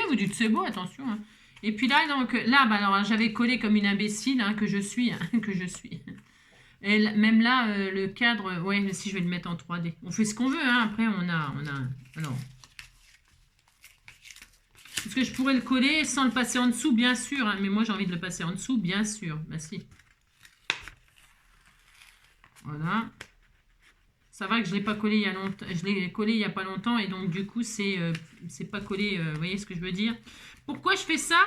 Vous dites c'est beau, attention. Hein. Et puis là, donc, là, bah, alors, j'avais collé comme une imbécile, hein, que je suis. Hein, que je suis. Et même là, le cadre, ouais, si je vais le mettre en 3D. On fait ce qu'on veut, hein. Après, on a, alors. Est-ce que je pourrais le coller sans le passer en dessous? Bien sûr, hein, mais moi, j'ai envie de le passer en dessous, bien sûr. Bah si. Voilà. Ça va que je ne l'ai pas collé il y a longtemps. Je l'ai collé il n'y a pas longtemps et donc du coup, c'est pas collé. Vous voyez ce que je veux dire? Pourquoi je fais ça?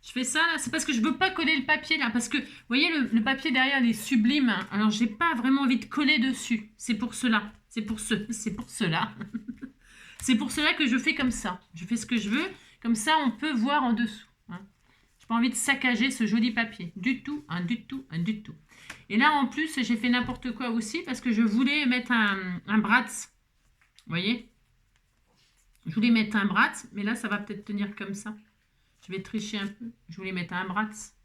Je fais ça là, c'est parce que je veux pas coller le papier là, parce que vous voyez le papier derrière il est sublime, hein. Alors j'ai pas vraiment envie de coller dessus, c'est pour cela, c'est pour cela, c'est pour cela que je fais comme ça, je fais ce que je veux, comme ça on peut voir en dessous, hein. J'ai pas envie de saccager ce joli papier, du tout, hein, du tout, hein, du tout. Et là en plus j'ai fait n'importe quoi aussi parce que je voulais mettre un bratz, vous voyez, je voulais mettre un bratz, mais là ça va peut-être tenir comme ça. Je vais tricher un peu. Je voulais mettre un bratz.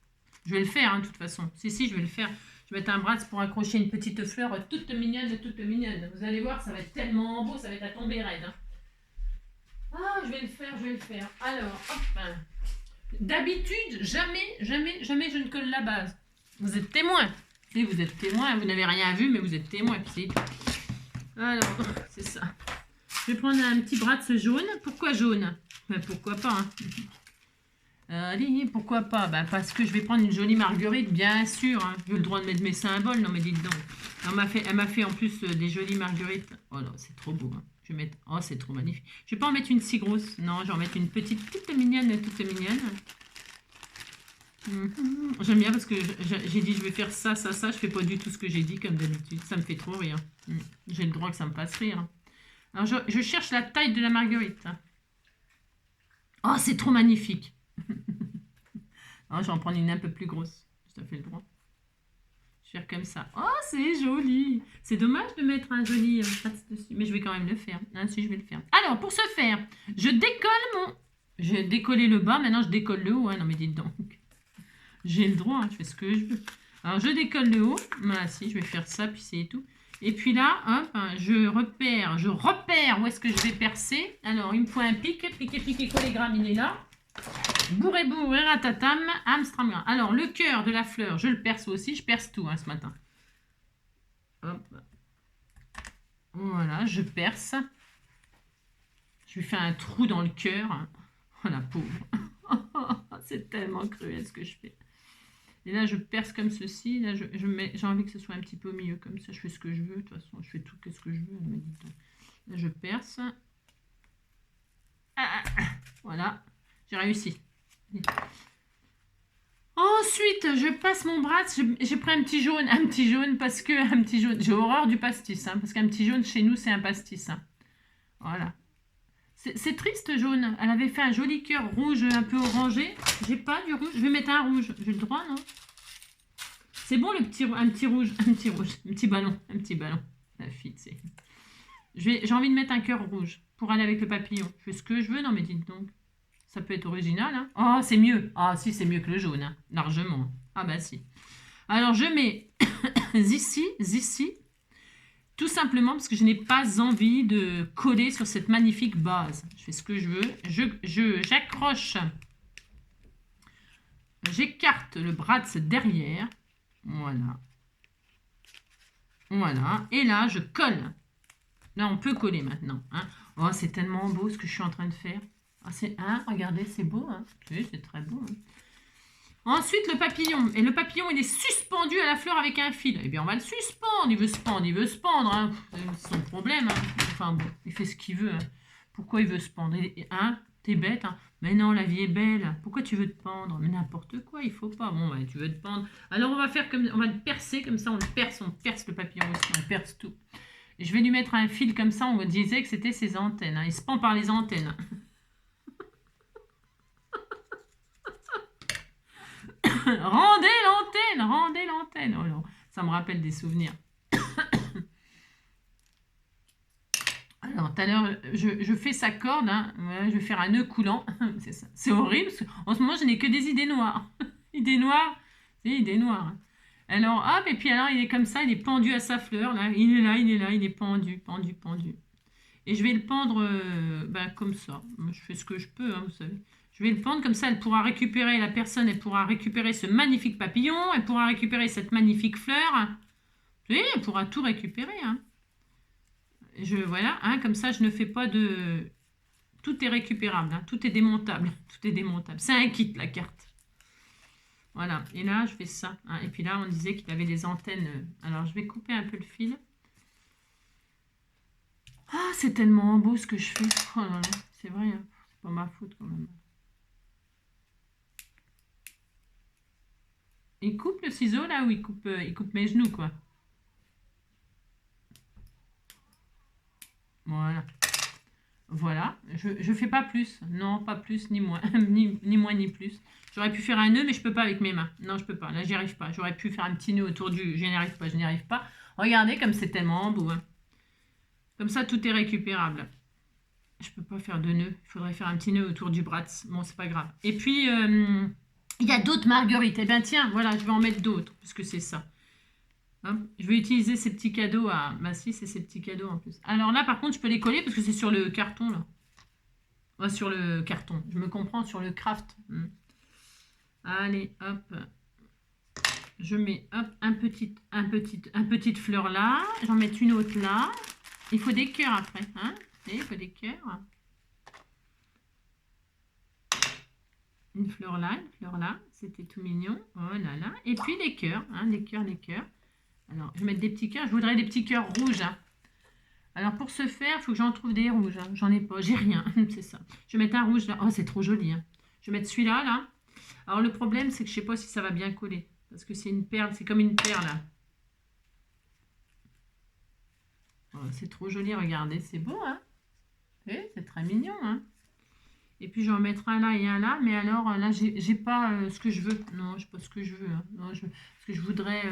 Je vais le faire, hein, de toute façon. Si, je vais le faire. Je vais mettre un bratz pour accrocher une petite fleur toute mignonne, toute mignonne. Vous allez voir, ça va être tellement beau, ça va être à tomber raide. Hein. Ah, je vais le faire. Alors, hop. D'habitude, jamais, je ne colle la base. Vous êtes témoin. Si, vous êtes témoin. Vous n'avez rien vu, mais vous êtes témoin. Alors, c'est ça. Je vais prendre un petit bratz jaune. Pourquoi jaune? Ben, pourquoi pas, hein. Allez, pourquoi pas? Bah, parce que je vais prendre une jolie marguerite, bien sûr. Hein. J'ai le droit de mettre mes symboles. Non, mais dites donc. Elle m'a fait en plus des jolies marguerites. Oh là, c'est trop beau. Hein. Je vais mettre... Oh, c'est trop magnifique. Je vais pas en mettre une si grosse. Non, je vais en mettre une petite, toute mignonne. J'aime bien parce que j'ai dit je vais faire ça. Je fais pas du tout ce que j'ai dit comme d'habitude. Ça me fait trop rire. J'ai le droit que ça me fasse rire. Hein. Alors, je cherche la taille de la marguerite. Oh, c'est trop magnifique. Alors, je vais en prendre une un peu plus grosse. Je te fais le droit. Je vais faire comme ça. Oh, c'est joli. C'est dommage de mettre un joli bratz dessus. Mais je vais quand même le faire. Ah, si, je vais le faire. Alors, pour ce faire, je décolle mon... J'ai décollé le bas. Maintenant, je décolle le haut. Hein. Non, mais dites donc. J'ai le droit. Hein. Je fais ce que je veux. Alors, je décolle le haut. Voilà, si, je vais faire ça. Puis c'est tout. Et puis là, hop, je repère où est-ce que je vais percer. Alors, il me faut un pic. Piqué, collégramme, il est là. Bourré, ratatam, Amstram. Alors, le cœur de la fleur, je le perce aussi. Je perce tout hein, ce matin. Hop. Voilà, je perce. Je lui fais un trou dans le cœur. Oh, la pauvre. C'est tellement cruel ce que je fais. Et là, je perce comme ceci. Là, j'ai envie que ce soit un petit peu au milieu comme ça. Je fais ce que je veux. De toute façon, je fais tout ce que je veux. Là, je perce. Voilà. J'ai réussi. Ensuite, je passe mon bratz. J'ai pris un petit jaune parce que j'ai horreur du pastis, hein, parce qu'un petit jaune chez nous c'est un pastis. Hein. Voilà. C'est triste jaune. Elle avait fait un joli cœur rouge un peu orangé. J'ai pas du rouge. Je vais mettre un rouge. J'ai le droit, non? C'est bon un petit rouge, un petit ballon, La fille, c'est. J'ai envie de mettre un cœur rouge pour aller avec le papillon. Je fais ce que je veux, non mais dites donc. Ça peut être original, hein. Oh, c'est mieux. Ah si, c'est mieux que le jaune, hein. Largement. Ah bah si. Alors je mets ici, tout simplement parce que je n'ai pas envie de coller sur cette magnifique base. Je fais ce que je veux. J'accroche. J'écarte le bras de derrière. Voilà. Voilà. Et là, je colle. Là, on peut coller maintenant. Hein. Oh, c'est tellement beau ce que je suis en train de faire. Ah, regardez, c'est beau. Hein. Oui, c'est très beau. Hein. Ensuite, le papillon. Et le papillon, il est suspendu à la fleur avec un fil. Eh bien, on va le suspendre. Il veut se pendre. Hein. C'est son problème. Hein. Enfin, bon, il fait ce qu'il veut. Hein. Pourquoi il veut se pendre? Hein? T'es bête. Hein. Mais non, la vie est belle. Pourquoi tu veux te pendre? Mais n'importe quoi, il faut pas. Bon, tu veux te pendre. Alors, on va le percer comme ça. On perce le papillon aussi. On perce tout. Et je vais lui mettre un fil comme ça. On disait que c'était ses antennes. Hein. Il se pend par les antennes. Rendez l'antenne. Oh non, ça me rappelle des souvenirs. Alors, tout à l'heure, je fais sa corde. Hein. Ouais, je vais faire un nœud coulant. C'est ça. C'est horrible. En ce moment, je n'ai que des idées noires. Idées noires. C'est idées noires. Hein. Alors, hop, et puis alors, il est comme ça. Il est pendu à sa fleur. Là. Il est pendu. Et je vais le pendre comme ça. Je fais ce que je peux, hein, vous savez. Je vais le pendre comme ça, la personne, elle pourra récupérer ce magnifique papillon, elle pourra récupérer cette magnifique fleur. Oui, elle pourra tout récupérer. Hein. Voilà, hein, comme ça, je ne fais pas de... Tout est récupérable, hein, tout est démontable. C'est un kit, la carte. Voilà, et là, je fais ça. Hein, et puis là, on disait qu'il avait des antennes. Alors, je vais couper un peu le fil. Ah, c'est tellement beau ce que je fais. Oh là là, c'est vrai, hein, c'est pas ma faute quand même. Il coupe le ciseau là ou il coupe mes genoux quoi. Voilà. Je fais pas plus. Non, pas plus ni moins. ni moins ni plus. J'aurais pu faire un nœud mais je peux pas avec mes mains. Non, je peux pas. Là, j'y arrive pas. J'aurais pu faire un petit nœud autour du... Je n'y arrive pas. Regardez comme c'est tellement beau. Hein. Comme ça, tout est récupérable. Je peux pas faire de nœud. Il faudrait faire un petit nœud autour du bras. Bon, c'est pas grave. Et puis... il y a d'autres marguerites. Eh bien, tiens, voilà, je vais en mettre d'autres, puisque c'est ça. Hein, je vais utiliser ces petits cadeaux à... Bah si, c'est ces petits cadeaux en plus. Alors là, par contre, je peux les coller, parce que c'est sur le carton, là. Ouais, sur le carton. Je me comprends, sur le craft. Allez, hop. Je mets, hop, un petite fleur là. J'en mets une autre là. Il faut des cœurs après. Hein, il faut des cœurs. Une fleur là, c'était tout mignon. Oh là là. Et puis les cœurs, hein, les cœurs. Alors, je vais mettre des petits cœurs. Je voudrais des petits cœurs rouges. Hein. Alors, pour ce faire, il faut que j'en trouve des rouges. Hein. J'en ai pas, j'ai rien. C'est ça. Je vais mettre un rouge là. Oh, c'est trop joli. Hein. Je vais mettre celui-là, là. Alors, le problème, c'est que je sais pas si ça va bien coller. Parce que c'est une perle, c'est comme une perle. Là. Oh, c'est trop joli, regardez. C'est beau, hein. C'est très mignon, hein. Et puis, je vais en mettre un là et un là. Mais alors, là, j'ai pas ce que je veux. Non, je sais pas ce que je veux. Hein. Non, parce que je voudrais,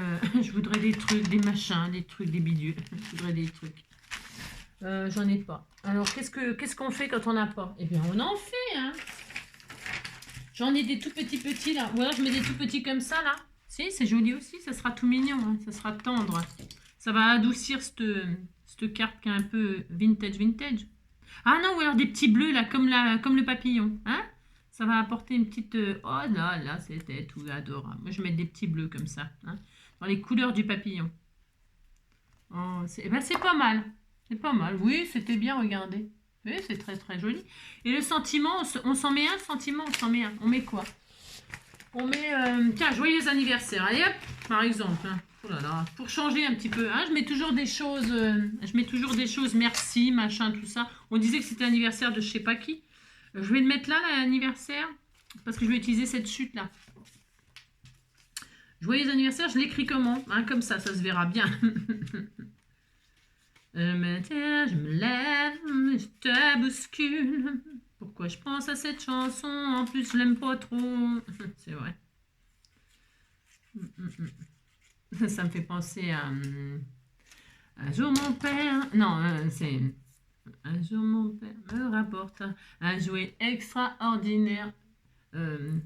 je voudrais des trucs, des machins, des trucs, des bidules. Je voudrais des trucs. J'en ai pas. Alors, qu'est-ce qu'on fait quand on n'a pas? Eh bien, on en fait, hein. J'en ai des tout petits là. Ou alors, je mets des tout petits comme ça, là. Si, c'est joli aussi. Ça sera tout mignon. Hein. Ça sera tendre. Ça va adoucir cette carte qui est un peu vintage. Ah non, ou alors des petits bleus là, comme le papillon. Hein? Ça va apporter une petite... Oh là, c'était tout adorable. Moi, je vais mettre des petits bleus comme ça. Hein, dans les couleurs du papillon. Oh, c'est pas mal. C'est pas mal. Oui, c'était bien, regardez. Oui, c'est très très joli. Et le sentiment, on s'en met un sentiment, on s'en met un. On met quoi? On met... tiens, joyeux anniversaire. Allez hop, par exemple. Hein. Oh là là, pour changer un petit peu, hein, je mets toujours des choses, merci, machin, tout ça. On disait que c'était l'anniversaire de je sais pas qui. Je vais le mettre là, l'anniversaire, parce que je vais utiliser cette chute là. Joyeux anniversaire, je l'écris comment, hein, comme ça se verra bien. Je me lève, je te bouscule. Pourquoi je pense à cette chanson? En plus, je l'aime pas trop. C'est vrai. Ça me fait penser à... un jour mon père... Non, c'est... Un jour mon père me rapporte un jouet extraordinaire. Euh,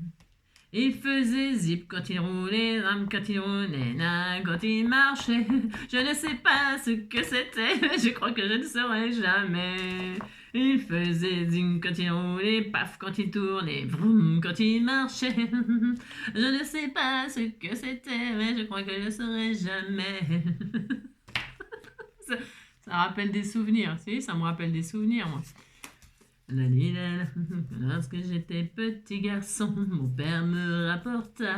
Il faisait zip quand il roulait, ram quand il roulait, na quand il marchait. Je ne sais pas ce que c'était, je crois que je ne saurais jamais. Il faisait zing quand il roulait, paf quand il tournait, vroom quand il marchait. Je ne sais pas ce que c'était, mais je crois que je ne saurais jamais. ça, ça rappelle des souvenirs, si, ça me rappelle des souvenirs, moi. Lorsque j'étais petit garçon, mon père me rapporta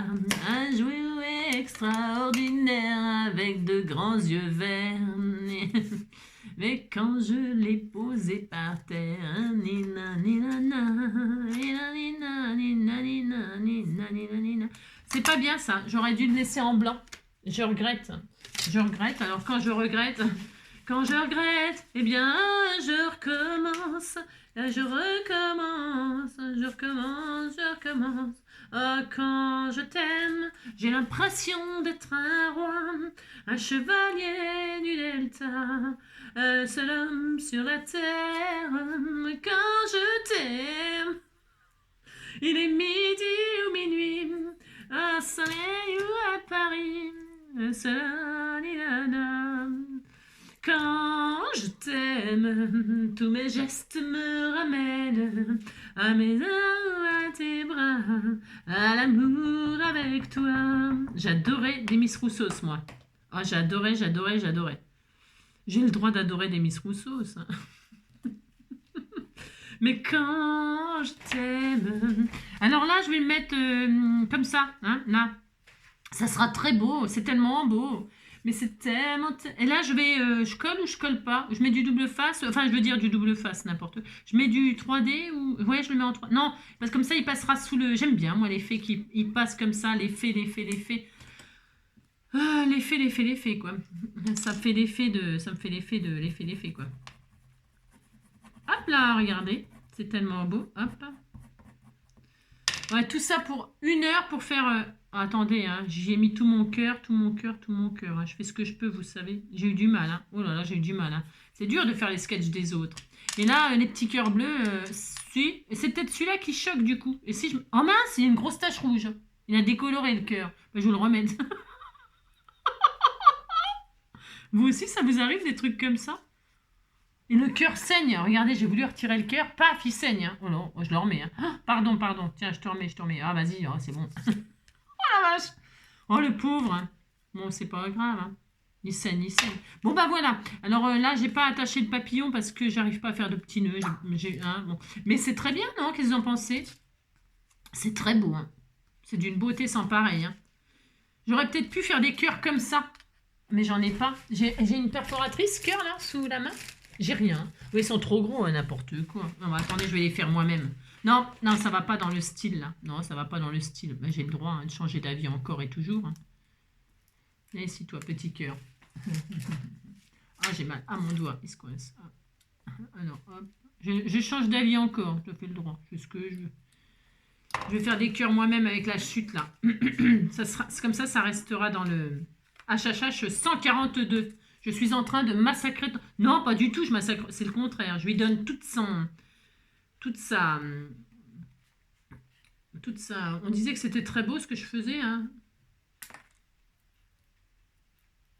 un jouet extraordinaire avec de grands yeux verts. Mais quand je l'ai posé par terre, c'est pas bien ça, j'aurais dû le laisser en blanc. Je regrette. Alors quand je regrette, eh bien je recommence. Je recommence. Oh, quand je t'aime, j'ai l'impression d'être un roi, un chevalier du delta, le seul homme sur la terre. Quand je t'aime, il est midi ou minuit, à Soleil ou à Paris, le seul quand je t'aime, tous mes gestes me ramènent à mes mains, à tes bras, à l'amour avec toi. J'adorais Demis Roussos, moi. Oh, j'adorais. J'ai le droit d'adorer Demis Roussos. Mais quand je t'aime... Alors là, je vais le mettre comme ça, hein, là. Ça sera très beau, c'est tellement beau. Mais c'est tellement... Et là, je colle ou je colle pas? Je mets du double face, enfin, je veux dire du double face, n'importe. Je mets du 3D ou... Ouais, je le mets en 3D. Non, parce que comme ça, il passera sous le... J'aime bien, moi, l'effet qui il passe comme ça, l'effet. Ah, l'effet, quoi. Ça me fait l'effet, quoi. Hop là, regardez. C'est tellement beau. Hop. Ouais, tout ça pour 1 heure pour faire... attendez, hein, j'y ai mis tout mon cœur. Hein. Je fais ce que je peux, vous savez. J'ai eu du mal. Hein. Oh là là, j'ai eu du mal. Hein. C'est dur de faire les sketchs des autres. Et là, les petits cœurs bleus, si. Et c'est peut-être celui-là qui choque du coup. Et si je... Oh mince, il y a une grosse tache rouge. Il a décoloré le cœur. Ben, je vais le remettre. Vous aussi, ça vous arrive des trucs comme ça? Et le cœur saigne. Regardez, j'ai voulu retirer le cœur. Paf, il saigne. Hein. Oh non, je le remets. Hein. Oh, pardon. Tiens, je te remets. Ah, vas-y, oh, c'est bon. Oh la vache. Oh, le pauvre. Hein. Bon, c'est pas grave. Hein. Il saigne. Bon, bah voilà. Alors là, j'ai pas attaché le papillon parce que j'arrive pas à faire de petits nœuds. Bon. Mais c'est très bien, non? Qu'est-ce que vous en pensez? C'est très beau. Hein. C'est d'une beauté sans pareil. Hein. J'aurais peut-être pu faire des cœurs comme ça. Mais j'en ai pas. J'ai une perforatrice cœur là, sous la main. J'ai rien. Oui, ils sont trop gros, hein, n'importe quoi. Non, bah, attendez, je vais les faire moi-même. Non, ça va pas dans le style, là. Non, ça va pas dans le style. Bah, j'ai le droit hein, de changer d'avis encore et toujours. Hein. Et si toi, petit cœur. Ah, j'ai mal. Ah, mon doigt, il se coince. Ah. Alors, hop. Je change d'avis encore. Je fais le droit. C'est ce que je veux. Je vais faire des cœurs moi-même avec la chute, là. C'est comme ça restera dans le HHH 142. Je suis en train de massacrer... Non, pas du tout, je massacre... C'est le contraire. Je lui donne toute sa... On disait que c'était très beau ce que je faisais. Hein.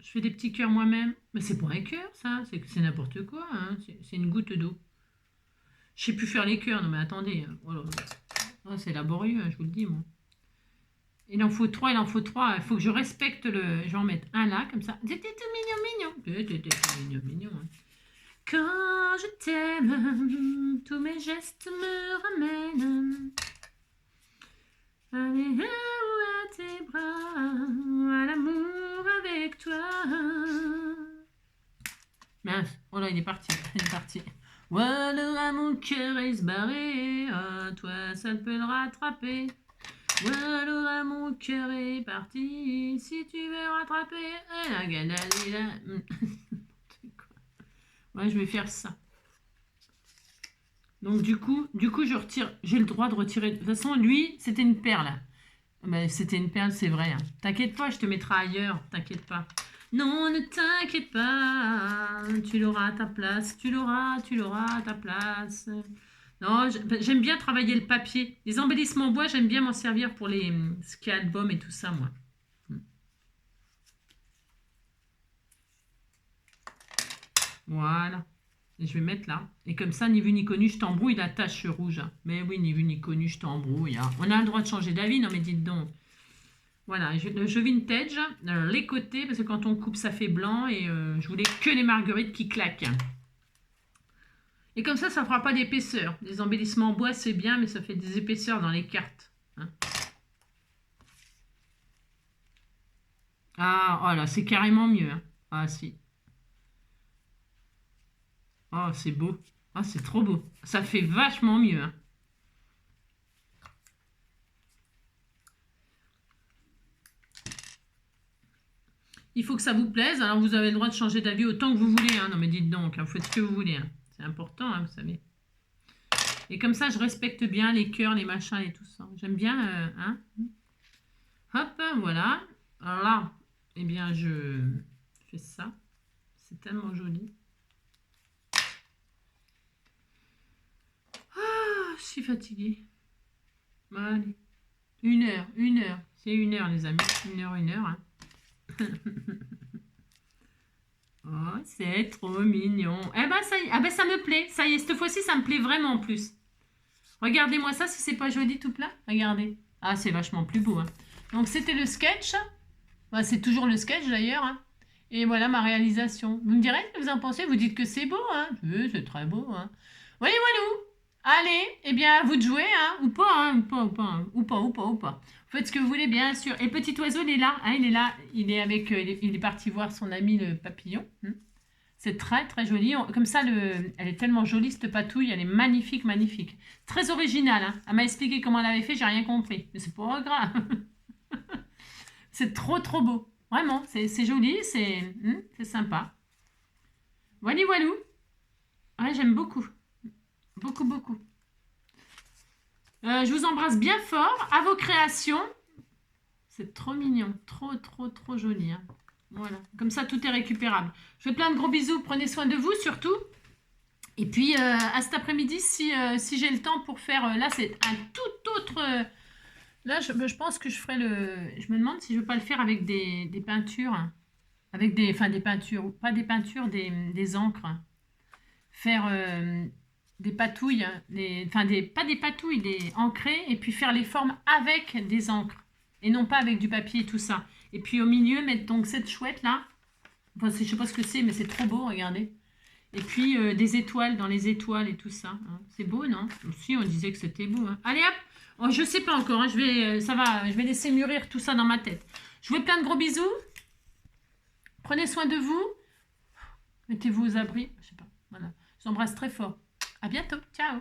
Je fais des petits cœurs moi-même. Mais c'est pas un cœur, ça. C'est n'importe quoi. Hein. C'est une goutte d'eau. Je sais plus faire les cœurs. Non, mais attendez. Oh là là. Oh, c'est laborieux, hein, je vous le dis, moi. Il en faut 3. Il faut que je respecte le... Je vais en mettre un là, comme ça. C'était tout mignon. Hein. Quand je t'aime, tous mes gestes me ramènent à tes bras, à l'amour avec toi. Mince, oh là, il est parti. Voilà, mon cœur est se barré, à toi, ça peut le rattraper. Voilà, mon cœur est parti, si tu veux rattraper, Ouais, je vais faire ça. Donc du coup, je retire. J'ai le droit de retirer. De toute façon, lui, c'était une perle. Ben, c'était une perle, c'est vrai. Hein. T'inquiète pas, je te mettrai ailleurs. T'inquiète pas. Non, ne t'inquiète pas. Tu l'auras à ta place. Tu l'auras à ta place. Non, j'aime bien travailler le papier. Les embellissements en bois, j'aime bien m'en servir pour les ce qui est album et tout ça, moi. Voilà. Et je vais mettre là. Et comme ça, ni vu ni connu, je t'embrouille la tache rouge. Mais oui, ni vu ni connu, je t'embrouille. Hein. On a le droit de changer d'avis, non mais dites donc. Voilà, le jeu vintage, les côtés, parce que quand on coupe, ça fait blanc. Et je voulais que les marguerites qui claquent. Et comme ça ne fera pas d'épaisseur. Les embellissements en bois, c'est bien, mais ça fait des épaisseurs dans les cartes. Hein. Ah, oh là, c'est carrément mieux. Hein. Ah, si. Oh, c'est beau. Ah, c'est trop beau. Ça fait vachement mieux. Hein. Il faut que ça vous plaise. Alors, vous avez le droit de changer d'avis autant que vous voulez. Hein. Non, mais dites donc, hein, faites ce que vous voulez. Hein. C'est important, hein, vous savez. Et comme ça, je respecte bien les cœurs, les machins et tout ça. J'aime bien. Hein. Hop, voilà. Alors là, eh bien, je fais ça. C'est tellement joli. Ah, je suis fatiguée. Allez. 1 heure, 1 heure. C'est 1 heure, les amis. 1 heure, 1 heure. Hein. Oh, c'est trop mignon. Eh ben, ça y est. Ah ben, ça me plaît. Ça y est, cette fois-ci, ça me plaît vraiment en plus. Regardez-moi ça, si c'est pas joli tout plat. Regardez. Ah, c'est vachement plus beau. Hein. Donc, c'était le sketch. Bah, c'est toujours le sketch, d'ailleurs. Hein. Et voilà ma réalisation. Vous me direz ce que vous en pensez. Vous dites que c'est beau. Hein. Oui, c'est très beau. Hein. Voyez, voilà. Allez, eh bien, à vous de jouer. Hein. Ou pas, hein. Ou pas, ou pas, hein. Ou pas, ou pas, ou pas. Faites ce que vous voulez, bien sûr. Et petit oiseau, il est là. Hein, il est là. Il est avec. Il est parti voir son ami le papillon. C'est très très joli. Comme ça, elle est tellement jolie cette patouille. Elle est magnifique, magnifique. Très originale. Hein. Elle m'a expliqué comment elle avait fait. J'ai rien compris. Mais c'est pas grave. C'est trop trop beau. Vraiment, c'est joli. C'est sympa. Voilà, voilou. Ouais, j'aime beaucoup. Beaucoup, beaucoup. Je vous embrasse bien fort. À vos créations. C'est trop mignon. Trop, trop, trop joli. Hein. Voilà. Comme ça, tout est récupérable. Je fais plein de gros bisous. Prenez soin de vous, surtout. Et puis, à cet après-midi, si j'ai le temps pour faire... là, c'est un tout autre... là, je pense que je ferai le... Je me demande si je ne veux pas le faire avec des peintures. Avec des... Enfin, des peintures. Pas des peintures, des encres. Faire... des patouilles, pas des patouilles, des ancrées, et puis faire les formes avec des encres, et non pas avec du papier et tout ça. Et puis au milieu, mettre donc cette chouette là, enfin je sais pas ce que c'est, mais c'est trop beau, regardez. Et puis des étoiles dans les étoiles et tout ça. Hein. C'est beau, non? Si, on disait que c'était beau. Hein. Allez hop, oh, je sais pas encore, hein. Je vais laisser mûrir tout ça dans ma tête. Je vous fais plein de gros bisous. Prenez soin de vous. Mettez-vous aux abris, je sais pas. Voilà. Je vous embrasse très fort. À bientôt. Ciao.